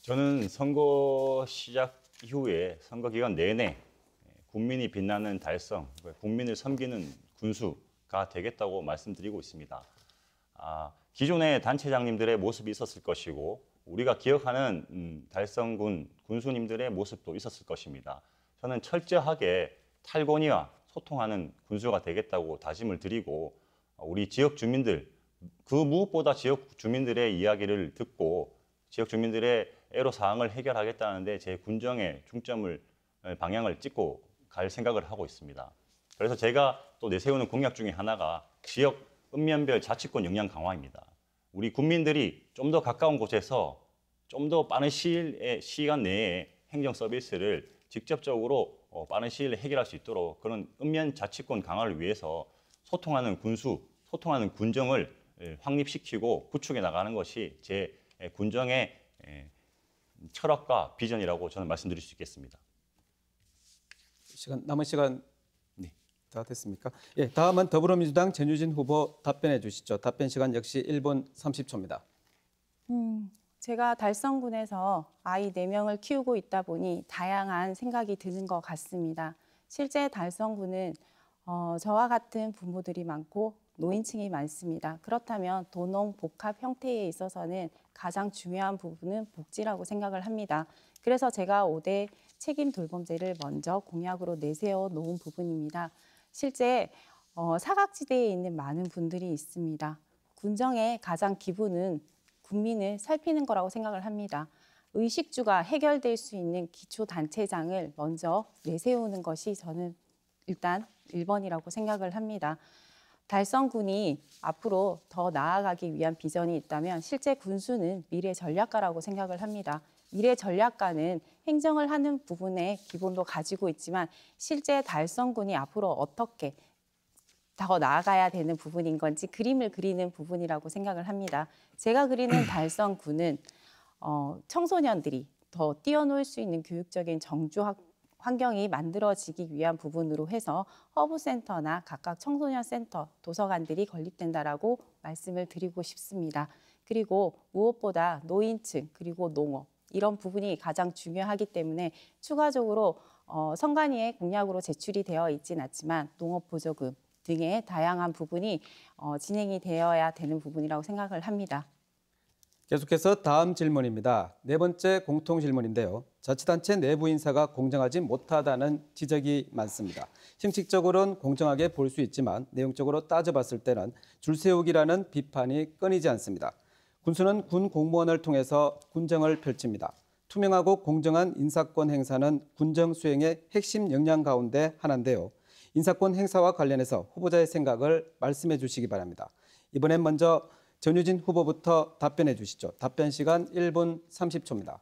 저는 선거 시작 이후에 선거 기간 내내 국민이 빛나는 달성, 국민을 섬기는 군수가 되겠다고 말씀드리고 있습니다. 기존의 단체장님들의 모습이 있었을 것이고 우리가 기억하는 달성군 군수님들의 모습도 있었을 것입니다. 저는 철저하게 탈권위와 소통하는 군수가 되겠다고 다짐을 드리고 우리 지역 주민들, 그 무엇보다 지역 주민들의 이야기를 듣고 지역 주민들의 애로사항을 해결하겠다는데 제 군정의 중점을 방향을 찍고 갈 생각을 하고 있습니다. 그래서 제가 또 내세우는 공약 중에 하나가 지역 읍면별 자치권 역량 강화입니다. 우리 국민들이 좀 더 가까운 곳에서 좀 더 빠른 시간 내에 행정 서비스를 직접적으로 빠른 시일 내에 해결할 수 있도록 그런 읍면 자치권 강화를 위해서 소통하는 군수, 소통하는 군정을 확립시키고 구축해 나가는 것이 제 군정의 철학과 비전이라고 저는 말씀드릴 수 있겠습니다. 남은 시간 네. 다 됐습니까? 예, 다음은 더불어민주당 전유진 후보 답변해 주시죠. 답변 시간 역시 1분 30초입니다. 제가 달성군에서 아이 4명을 키우고 있다 보니 다양한 생각이 드는 것 같습니다. 실제 달성군은 저와 같은 부모들이 많고 노인층이 많습니다. 그렇다면 도농 복합 형태에 있어서는 가장 중요한 부분은 복지라고 생각을 합니다. 그래서 제가 5대 책임 돌봄제를 먼저 공약으로 내세워 놓은 부분입니다. 실제 사각지대에 있는 많은 분들이 있습니다. 군정의 가장 기본은 국민을 살피는 거라고 생각을 합니다. 의식주가 해결될 수 있는 기초단체장을 먼저 내세우는 것이 저는 일단 1번이라고 생각을 합니다. 달성군이 앞으로 더 나아가기 위한 비전이 있다면 실제 군수는 미래 전략가라고 생각을 합니다. 미래 전략가는 행정을 하는 부분에 기본도 가지고 있지만 실제 달성군이 앞으로 어떻게 더 나아가야 되는 부분인 건지 그림을 그리는 부분이라고 생각을 합니다. 제가 그리는 달성군은 청소년들이 더 뛰어놀 수 있는 교육적인 정주 환경이 만들어지기 위한 부분으로 해서 허브센터나 각각 청소년 센터, 도서관들이 건립된다라고 말씀을 드리고 싶습니다. 그리고 무엇보다 노인층 그리고 농업 이런 부분이 가장 중요하기 때문에 추가적으로 선관위의 공약으로 제출이 되어 있진 않지만 농업보조금 등의 다양한 부분이 진행이 되어야 되는 부분이라고 생각을 합니다. 계속해서 다음 질문입니다. 네 번째 공통 질문인데요. 자치단체 내부 인사가 공정하지 못하다는 지적이 많습니다. 형식적으로는 공정하게 볼 수 있지만 내용적으로 따져봤을 때는 줄세우기라는 비판이 끊이지 않습니다. 군수는 군 공무원을 통해서 군정을 펼칩니다. 투명하고 공정한 인사권 행사는 군정 수행의 핵심 역량 가운데 하나인데요. 인사권 행사와 관련해서 후보자의 생각을 말씀해 주시기 바랍니다. 이번엔 먼저 전유진 후보부터 답변해 주시죠. 답변 시간 1분 30초입니다.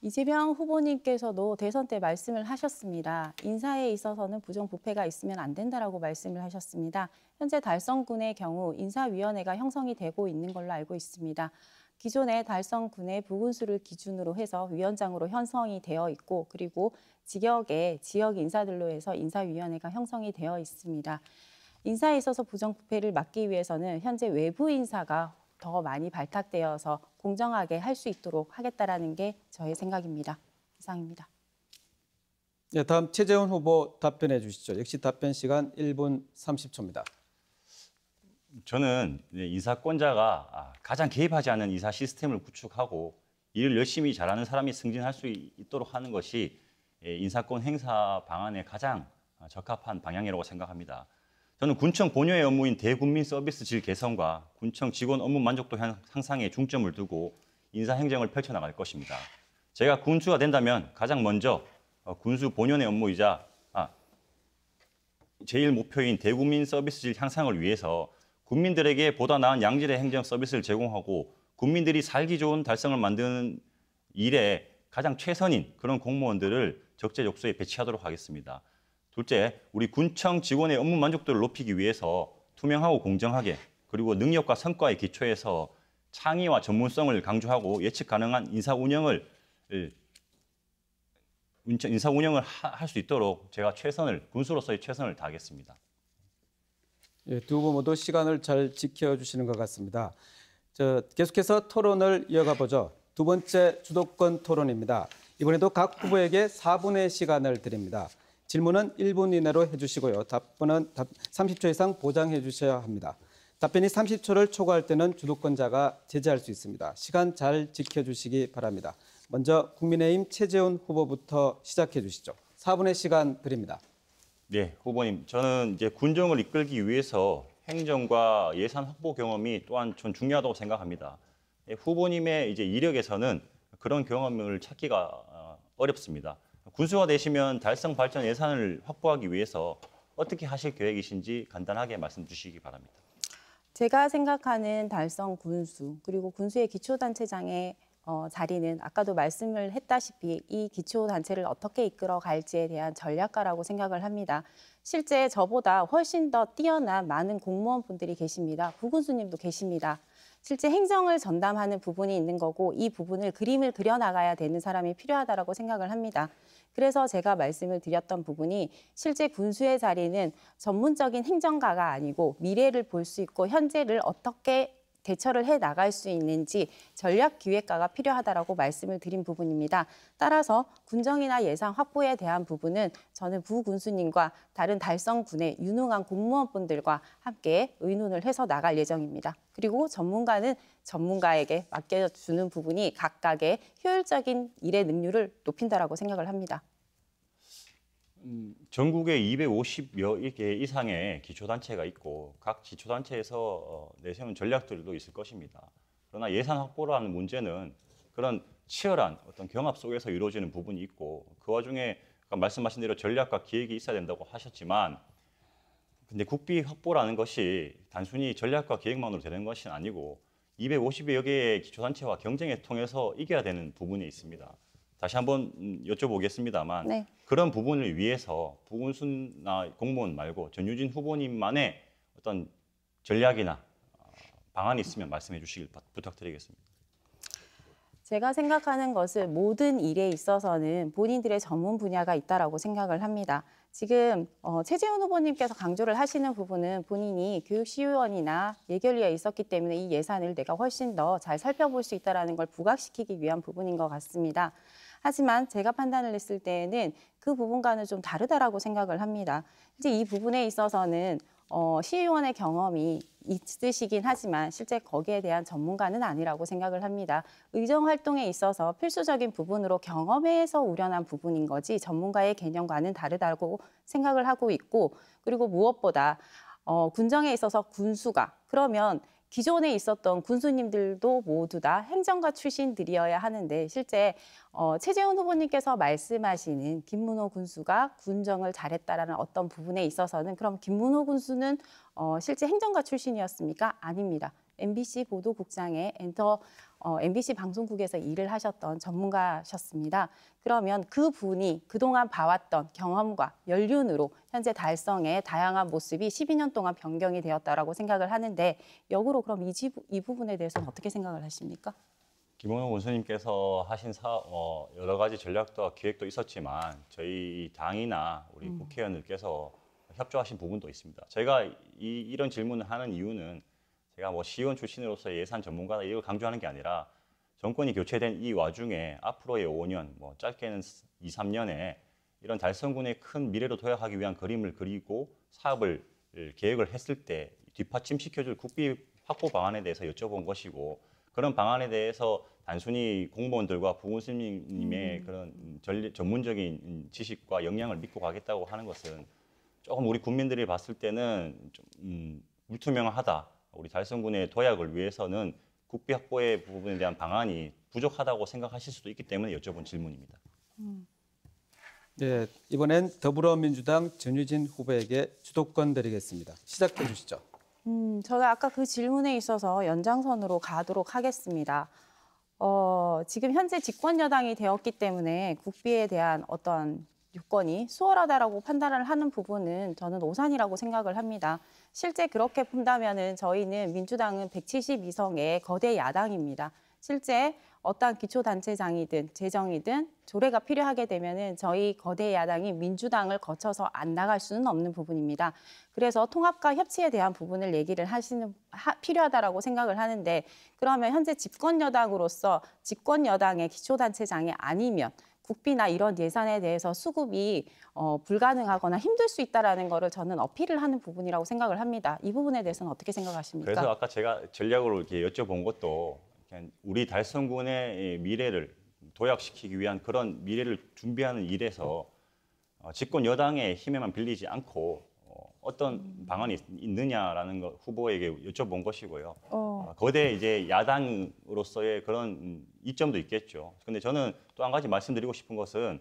이재명 후보님께서도 대선 때 말씀을 하셨습니다. 인사에 있어서는 부정부패가 있으면 안 된다라고 말씀을 하셨습니다. 현재 달성군의 경우 인사위원회가 형성이 되고 있는 걸로 알고 있습니다. 기존의 달성군의 부군수를 기준으로 해서 위원장으로 형성이 되어 있고 그리고 지역의 지역 인사들로 해서 인사위원회가 형성이 되어 있습니다. 인사에 있어서 부정부패를 막기 위해서는 현재 외부 인사가 더 많이 발탁되어서 공정하게 할 수 있도록 하겠다라는 게 저의 생각입니다. 이상입니다. 네, 다음 최재원 후보 답변해 주시죠. 역시 답변 시간 1분 30초입니다. 저는 인사권자가 가장 개입하지 않는 인사 시스템을 구축하고 일을 열심히 잘하는 사람이 승진할 수 있도록 하는 것이 인사권 행사 방안에 가장 적합한 방향이라고 생각합니다. 저는 군청 본연의 업무인 대국민 서비스 질 개선과 군청 직원 업무 만족도 향상에 중점을 두고 인사 행정을 펼쳐나갈 것입니다. 제가 군수가 된다면 가장 먼저 군수 본연의 업무이자 제일 목표인 대국민 서비스질 향상을 위해서 국민들에게 보다 나은 양질의 행정 서비스를 제공하고 국민들이 살기 좋은 달성을 만드는 일에 가장 최선인 그런 공무원들을 적재적소에 배치하도록 하겠습니다. 둘째, 우리 군청 직원의 업무 만족도를 높이기 위해서 투명하고 공정하게 그리고 능력과 성과에 기초해서 창의와 전문성을 강조하고 예측 가능한 인사 운영을 할 수 있도록 제가 군수로서의 최선을 다하겠습니다. 예, 두 분 모두 시간을 잘 지켜주시는 것 같습니다. 계속해서 토론을 이어가 보죠. 두 번째 주도권 토론입니다. 이번에도 각 후보에게 4분의 시간을 드립니다. 질문은 1분 이내로 해주시고요. 답변은 30초 이상 보장해 주셔야 합니다. 답변이 30초를 초과할 때는 주도권자가 제지할 수 있습니다. 시간 잘 지켜주시기 바랍니다. 먼저 국민의힘 최재훈 후보부터 시작해 주시죠. 4분의 시간 드립니다. 네, 후보님. 저는 이제 군정을 이끌기 위해서 행정과 예산 확보 경험이 또한 전 중요하다고 생각합니다. 후보님의 이제 이력에서는 그런 경험을 찾기가 어렵습니다. 군수가 되시면 달성 발전 예산을 확보하기 위해서 어떻게 하실 계획이신지 간단하게 말씀 주시기 바랍니다. 제가 생각하는 달성 군수 그리고 군수의 기초단체장의 자리는 아까도 말씀을 했다시피 이 기초단체를 어떻게 이끌어 갈지에 대한 전략가라고 생각을 합니다. 실제 저보다 훨씬 더 뛰어난 많은 공무원분들이 계십니다. 부군수님도 계십니다. 실제 행정을 전담하는 부분이 있는 거고 이 부분을 그림을 그려나가야 되는 사람이 필요하다고 생각을 합니다. 그래서 제가 말씀을 드렸던 부분이 실제 군수의 자리는 전문적인 행정가가 아니고 미래를 볼 수 있고 현재를 어떻게 대처를 해 나갈 수 있는지 전략기획가가 필요하다라고 말씀을 드린 부분입니다. 따라서 군정이나 예산 확보에 대한 부분은 저는 부군수님과 다른 달성군의 유능한 공무원분들과 함께 의논을 해서 나갈 예정입니다. 그리고 전문가는 전문가에게 맡겨주는 부분이 각각의 효율적인 일의 능률을 높인다라고 생각을 합니다. 전국에 250여 개 이상의 기초단체가 있고 각 기초단체에서 내세운 전략들도 있을 것입니다. 그러나 예산 확보라는 문제는 그런 치열한 어떤 경합 속에서 이루어지는 부분이 있고 그 와중에 아까 말씀하신 대로 전략과 기획이 있어야 된다고 하셨지만 근데 국비 확보라는 것이 단순히 전략과 기획만으로 되는 것이 아니고 250여 개의 기초단체와 경쟁을 통해서 이겨야 되는 부분이 있습니다. 다시 한번 여쭤보겠습니다만 네. 그런 부분을 위해서 부군수나 공무원 말고 전유진 후보님만의 어떤 전략이나 방안이 있으면 말씀해 주시길 부탁드리겠습니다. 제가 생각하는 것은 모든 일에 있어서는 본인들의 전문 분야가 있다라고 생각을 합니다. 지금 최재훈 후보님께서 강조를 하시는 부분은 본인이 교육시의원이나 예결위에 있었기 때문에 이 예산을 내가 훨씬 더 잘 살펴볼 수 있다는 걸 부각시키기 위한 부분인 것 같습니다. 하지만 제가 판단을 했을 때에는 그 부분과는 좀 다르다라고 생각을 합니다. 이제 이 부분에 있어서는 시의원의 경험이 있으시긴 하지만 실제 거기에 대한 전문가는 아니라고 생각을 합니다. 의정 활동에 있어서 필수적인 부분으로 경험에서 우려난 부분인 거지 전문가의 개념과는 다르다고 생각을 하고 있고 그리고 무엇보다 군정에 있어서 군수가 그러면 기존에 있었던 군수님들도 모두 다 행정가 출신들이어야 하는데 실제 최재훈 후보님께서 말씀하시는 김문호 군수가 군정을 잘했다라는 어떤 부분에 있어서는 그럼 김문호 군수는 실제 행정가 출신이었습니까? 아닙니다. MBC 보도국장의 MBC 방송국에서 일을 하셨던 전문가셨습니다. 그러면 그분이 그동안 봐왔던 경험과 연륜으로 현재 달성의 다양한 모습이 12년 동안 변경이 되었다라고 생각을 하는데 역으로 그럼 이 부분에 대해서는 어떻게 생각을 하십니까? 김원호 원수님께서 하신 여러 가지 전략과 기획도 있었지만 저희 당이나 우리 국회의원들께서 협조하신 부분도 있습니다. 제가 이런 질문을 하는 이유는 제가 시의원 출신으로서 예산 전문가다 이걸 강조하는 게 아니라 정권이 교체된 이 와중에 앞으로의 5년, 짧게는 2, 3년에 이런 달성군의 큰 미래로 도약하기 위한 그림을 그리고 사업을 계획을 했을 때 뒷받침시켜줄 국비 확보 방안에 대해서 여쭤본 것이고 그런 방안에 대해서 단순히 공무원들과 부군수님의 그런 전문적인 지식과 역량을 믿고 가겠다고 하는 것은 조금 우리 국민들이 봤을 때는 좀 불투명하다. 우리 달성군의 도약을 위해서는 국비 확보의 부분에 대한 방안이 부족하다고 생각하실 수도 있기 때문에 여쭤본 질문입니다. 네, 이번엔 더불어민주당 전유진 후보에게 주도권 드리겠습니다. 시작해 주시죠. 저는 아까 그 질문에 있어서 연장선으로 가도록 하겠습니다. 지금 현재 집권 여당이 되었기 때문에 국비에 대한 어떤 요건이 수월하다라고 판단을 하는 부분은 저는 오산이라고 생각을 합니다. 실제 그렇게 본다면은 저희는 민주당은 172석의 거대 야당입니다. 실제 어떠한 기초단체장이든 재정이든 조례가 필요하게 되면은 저희 거대 야당이 민주당을 거쳐서 안 나갈 수는 없는 부분입니다. 그래서 통합과 협치에 대한 부분을 얘기를 필요하다라고 생각을 하는데 그러면 현재 집권 여당으로서 집권 여당의 기초단체장이 아니면 국비나 이런 예산에 대해서 수급이 불가능하거나 힘들 수 있다라는 거를 저는 어필을 하는 부분이라고 생각을 합니다. 이 부분에 대해서는 어떻게 생각하십니까? 그래서 아까 제가 전략으로 이렇게 여쭤본 것도 그냥 우리 달성군의 미래를 도약시키기 위한 그런 미래를 준비하는 일에서 집권 여당의 힘에만 빌리지 않고 어떤 방안이 있느냐라는 거 후보에게 여쭤본 것이고요. 거대 이제 야당으로서의 그런 이점도 있겠죠. 근데 저는 또 한 가지 말씀드리고 싶은 것은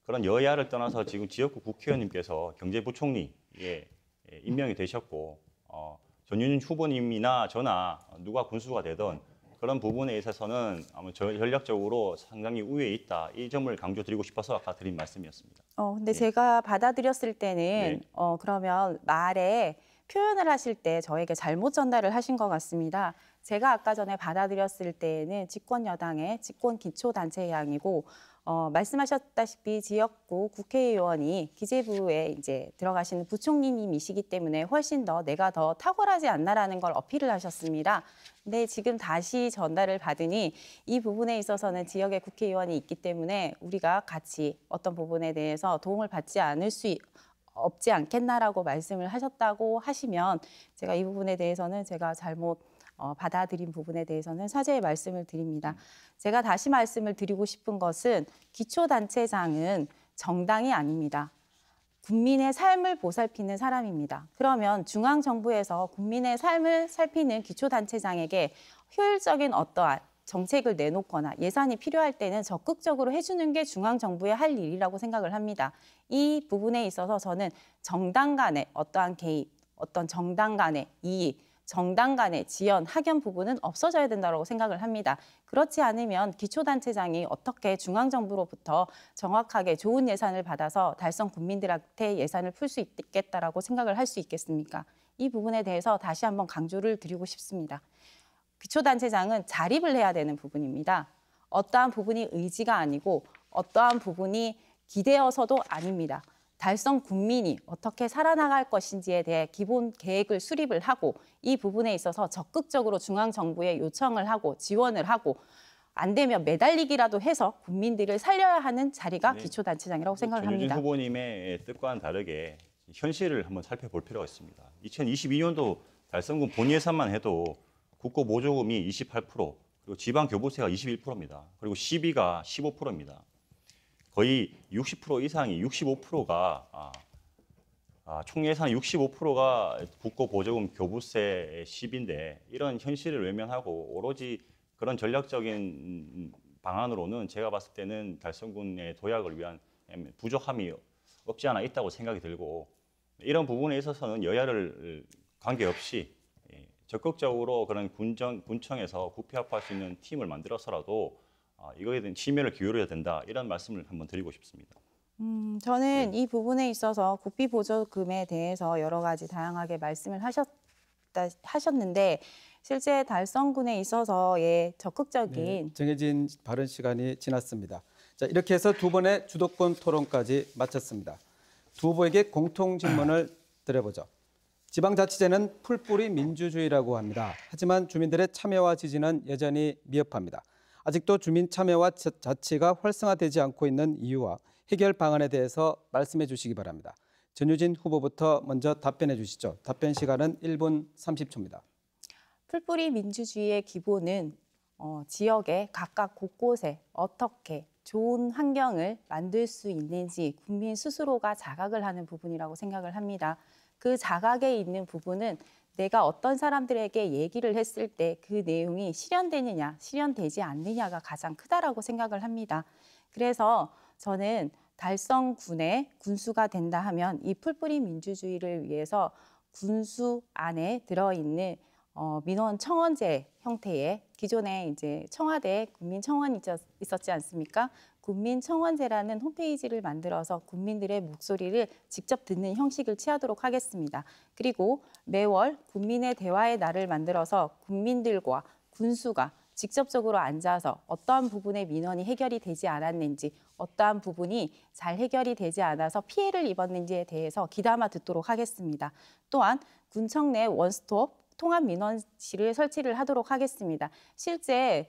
그런 여야를 떠나서 지금 지역구 국회의원님께서 경제부총리에 임명이 되셨고 전윤희 후보님이나 저나 누가 군수가 되든 그런 부분에 있어서는 아마 전략적으로 상당히 우위에 있다. 이 점을 강조드리고 싶어서 아까 드린 말씀이었습니다. 근데 제가 받아들였을 때는 그러면 말에 표현을 하실 때 저에게 잘못 전달을 하신 것 같습니다. 제가 아까 전에 받아들였을 때는 집권 여당의 집권 기초단체장이고 말씀하셨다시피 지역구 국회의원이 기재부에 이제 들어가시는 부총리님이시기 때문에 훨씬 더 내가 더 탁월하지 않나라는 걸 어필을 하셨습니다. 근데 지금 다시 전달을 받으니 이 부분에 있어서는 지역의 국회의원이 있기 때문에 우리가 같이 어떤 부분에 대해서 도움을 받지 않을 수 없지 않겠나라고 말씀을 하셨다고 하시면 제가 이 부분에 대해서는 제가 잘못 받아들인 부분에 대해서는 사죄의 말씀을 드립니다. 제가 다시 말씀을 드리고 싶은 것은 기초단체장은 정당이 아닙니다. 국민의 삶을 보살피는 사람입니다. 그러면 중앙정부에서 국민의 삶을 살피는 기초단체장에게 효율적인 어떠한 정책을 내놓거나 예산이 필요할 때는 적극적으로 해주는 게 중앙정부의 할 일이라고 생각을 합니다. 이 부분에 있어서 저는 정당 간의 어떠한 개입, 어떤 정당 간의 이익, 정당 간의 지연, 학연 부분은 없어져야 된다고 생각을 합니다. 그렇지 않으면 기초단체장이 어떻게 중앙정부로부터 정확하게 좋은 예산을 받아서 달성 국민들한테 예산을 풀 수 있겠다라고 생각을 할 수 있겠습니까? 이 부분에 대해서 다시 한번 강조를 드리고 싶습니다. 기초단체장은 자립을 해야 되는 부분입니다. 어떠한 부분이 의지가 아니고 어떠한 부분이 기대어서도 아닙니다. 달성 국민이 어떻게 살아나갈 것인지에 대해 기본 계획을 수립을 하고 이 부분에 있어서 적극적으로 중앙정부에 요청을 하고 지원을 하고 안 되면 매달리기라도 해서 국민들을 살려야 하는 자리가 기초단체장이라고 생각을 합니다. 전유진 후보님의 뜻과는 다르게 현실을 한번 살펴볼 필요가 있습니다. 2022년도 달성군 본 예산만 해도 국고 보조금이 28%, 그리고 지방 교부세가 21%입니다. 그리고 시비가 15%입니다. 거의 60% 이상이 65%가 총 예산 65%가 국고 보조금 교부세 시비인데 이런 현실을 외면하고 오로지 그런 전략적인 방안으로는 제가 봤을 때는 달성군의 도약을 위한 부족함이 없지 않아 있다고 생각이 들고 이런 부분에 있어서는 여야를 관계없이 적극적으로 그런 군청에서 국회합할 수 있는 팀을 만들어서라도 이거에 대한 심혈을 기울여야 된다 이런 말씀을 한번 드리고 싶습니다. 저는 이 부분에 있어서 국비 보조금에 대해서 여러 가지 다양하게 말씀을 하셨는데 실제 달성군에 있어서의 적극적인 정해진 발언 시간이 지났습니다. 자, 이렇게 해서 두 번의 주도권 토론까지 마쳤습니다. 두 후보에게 공통 질문을 드려보죠. 지방자치제는 풀뿌리 민주주의라고 합니다. 하지만 주민들의 참여와 지지는 여전히 미흡합니다. 아직도 주민 참여와 자치가 활성화되지 않고 있는 이유와 해결 방안에 대해서 말씀해 주시기 바랍니다. 전유진 후보부터 먼저 답변해 주시죠. 답변 시간은 1분 30초입니다. 풀뿌리 민주주의의 기본은 지역의 각각 곳곳에 어떻게 좋은 환경을 만들 수 있는지 국민 스스로가 자각을 하는 부분이라고 생각을 합니다. 그 자각에 있는 부분은 내가 어떤 사람들에게 얘기를 했을 때 그 내용이 실현되느냐, 실현되지 않느냐가 가장 크다라고 생각을 합니다. 그래서 저는 달성군의 군수가 된다 하면 이 풀뿌리 민주주의를 위해서 군수 안에 들어있는 민원 청원제 형태의 기존에 이제 청와대 국민청원이 있었지 않습니까? 국민청원제라는 홈페이지를 만들어서 국민들의 목소리를 직접 듣는 형식을 취하도록 하겠습니다. 그리고 매월 국민의 대화의 날을 만들어서 국민들과 군수가 직접적으로 앉아서 어떠한 부분의 민원이 해결이 되지 않았는지, 어떠한 부분이 잘 해결이 되지 않아서 피해를 입었는지에 대해서 귀담아 듣도록 하겠습니다. 또한 군청 내 원스톱 통합 민원실을 설치를 하도록 하겠습니다. 실제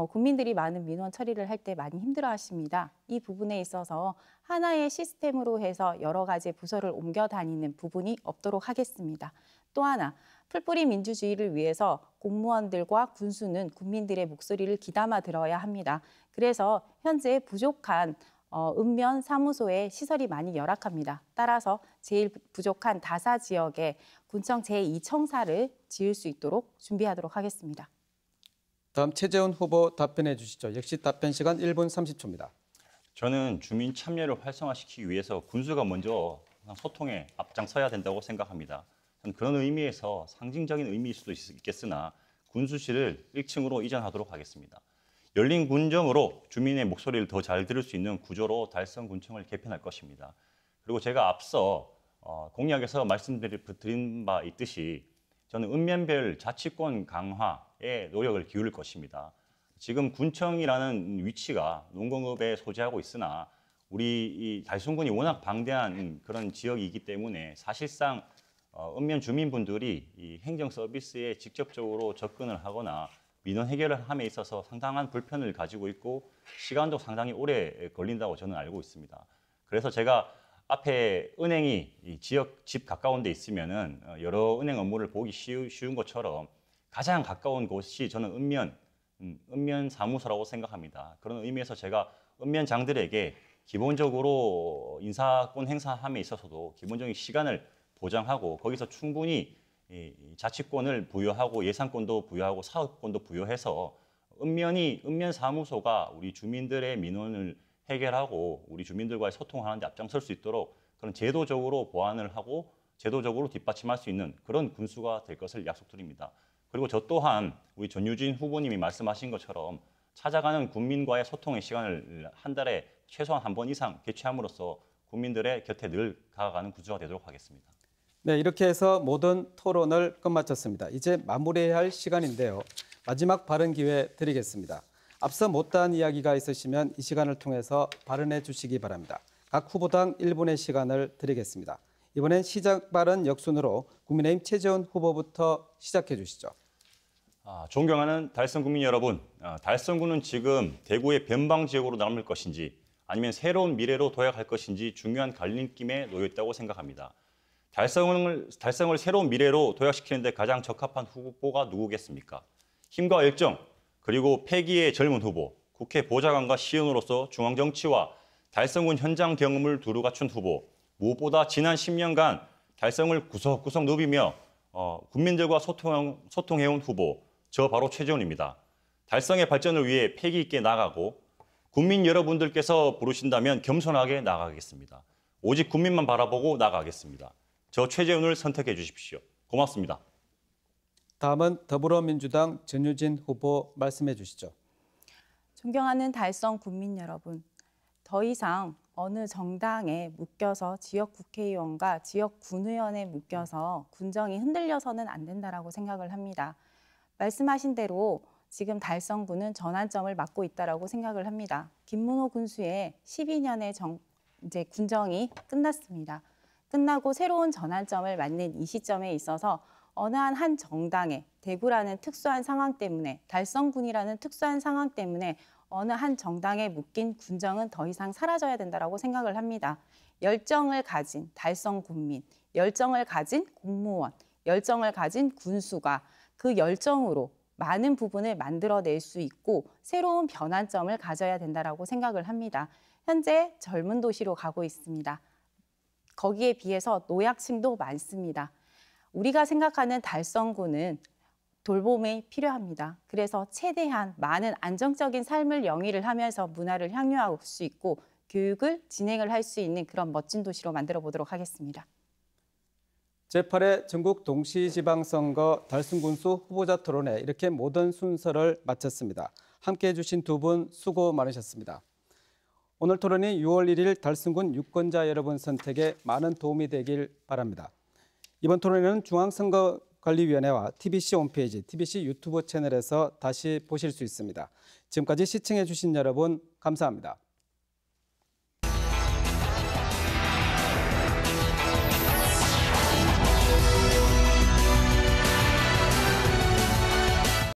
국민들이 많은 민원 처리를 할 때 많이 힘들어하십니다. 이 부분에 있어서 하나의 시스템으로 해서 여러 가지 부서를 옮겨 다니는 부분이 없도록 하겠습니다. 또 하나, 풀뿌리 민주주의를 위해서 공무원들과 군수는 국민들의 목소리를 귀담아 들어야 합니다. 그래서 현재 부족한 읍면 사무소의 시설이 많이 열악합니다. 따라서 제일 부족한 다사 지역에 군청 제2청사를 지을 수 있도록 준비하도록 하겠습니다. 다음 최재훈 후보 답변해 주시죠. 역시 답변 시간 1분 30초입니다. 저는 주민 참여를 활성화시키기 위해서 군수가 먼저 소통에 앞장서야 된다고 생각합니다. 저는 그런 의미에서 상징적인 의미일 수도 있겠으나 군수실을 1층으로 이전하도록 하겠습니다. 열린 군정으로 주민의 목소리를 더 잘 들을 수 있는 구조로 달성군청을 개편할 것입니다. 그리고 제가 앞서 공약에서 말씀드린 바 있듯이 저는 읍면별 자치권 강화에 노력을 기울일 것입니다. 지금 군청이라는 위치가 농공업에 소재하고 있으나 우리 이 달성군이 워낙 방대한 그런 지역이기 때문에 사실상 읍면 주민분들이 이 행정 서비스에 직접적으로 접근을 하거나 민원 해결을 함에 있어서 상당한 불편을 가지고 있고 시간도 상당히 오래 걸린다고 저는 알고 있습니다. 그래서 제가 앞에 은행이 이 지역 집 가까운 데 있으면은 여러 은행 업무를 보기 쉬운 것처럼 가장 가까운 곳이 저는 읍면 사무소라고 생각합니다. 그런 의미에서 제가 읍면장들에게 기본적으로 인사권 행사함에 있어서도 기본적인 시간을 보장하고 거기서 충분히 자치권을 부여하고 예산권도 부여하고 사업권도 부여해서 읍면 사무소가 우리 주민들의 민원을 해결하고 우리 주민들과의 소통하는 데 앞장설 수 있도록 그런 제도적으로 보완을 하고 제도적으로 뒷받침할 수 있는 그런 군수가 될 것을 약속드립니다. 그리고 저 또한 우리 전유진 후보님이 말씀하신 것처럼 찾아가는 국민과의 소통의 시간을 한 달에 최소한 한 번 이상 개최함으로써 국민들의 곁에 늘 다가가는 군수가 되도록 하겠습니다. 네, 이렇게 해서 모든 토론을 끝마쳤습니다. 이제 마무리해야 할 시간인데요. 마지막 발언 기회 드리겠습니다. 앞서 못다한 이야기가 있으시면 이 시간을 통해서 발언해 주시기 바랍니다. 각 후보당 1분의 시간을 드리겠습니다. 이번엔 시작 발언 역순으로 국민의힘 최재훈 후보부터 시작해 주시죠. 존경하는 달성 국민 여러분, 달성군은 지금 대구의 변방 지역으로 남을 것인지 아니면 새로운 미래로 도약할 것인지 중요한 갈림길에 놓여 있다고 생각합니다. 달성을 새로운 미래로 도약시키는 데 가장 적합한 후보가 누구겠습니까? 힘과 열정, 그리고 패기의 젊은 후보, 국회 보좌관과 시의원으로서 중앙정치와 달성군 현장 경험을 두루 갖춘 후보, 무엇보다 지난 10년간 달성을 구석구석 누비며 국민들과 소통해온 후보, 저 바로 최재훈입니다. 달성의 발전을 위해 패기 있게 나아가고 국민 여러분들께서 부르신다면 겸손하게 나아가겠습니다. 오직 국민만 바라보고 나아가겠습니다. 저 최재훈을 선택해 주십시오. 고맙습니다. 다음은 더불어민주당 전유진 후보 말씀해 주시죠. 존경하는 달성 국민 여러분, 더 이상 어느 정당에 묶여서 지역 국회의원과 지역 군의원에 묶여서 군정이 흔들려서는 안 된다라고 생각을 합니다. 말씀하신 대로 지금 달성군은 전환점을 맞고 있다라고 생각을 합니다. 김문호 군수의 12년의 이제 군정이 끝났습니다. 끝나고 새로운 전환점을 맞는 이 시점에 있어서 어느 한 정당의 대구라는 특수한 상황 때문에 달성군이라는 특수한 상황 때문에 어느 한 정당에 묶인 군정은 더 이상 사라져야 된다라고 생각을 합니다. 열정을 가진 달성군민, 열정을 가진 공무원, 열정을 가진 군수가 그 열정으로 많은 부분을 만들어낼 수 있고 새로운 변환점을 가져야 된다라고 생각을 합니다. 현재 젊은 도시로 가고 있습니다. 거기에 비해서 노약층도 많습니다. 우리가 생각하는 달성군은 돌봄이 필요합니다. 그래서 최대한 많은 안정적인 삶을 영위를 하면서 문화를 향유할 수 있고 교육을 진행을 할 수 있는 그런 멋진 도시로 만들어 보도록 하겠습니다. 제8회 전국 동시지방선거 달성군수 후보자 토론회 이렇게 모든 순서를 마쳤습니다. 함께해 주신 두 분 수고 많으셨습니다. 오늘 토론이 6월 1일 달성군 유권자 여러분 선택에 많은 도움이 되길 바랍니다. 이번 토론회는 중앙선거관리위원회와 TBC 홈페이지, TBC 유튜브 채널에서 다시 보실 수 있습니다. 지금까지 시청해 주신 여러분 감사합니다.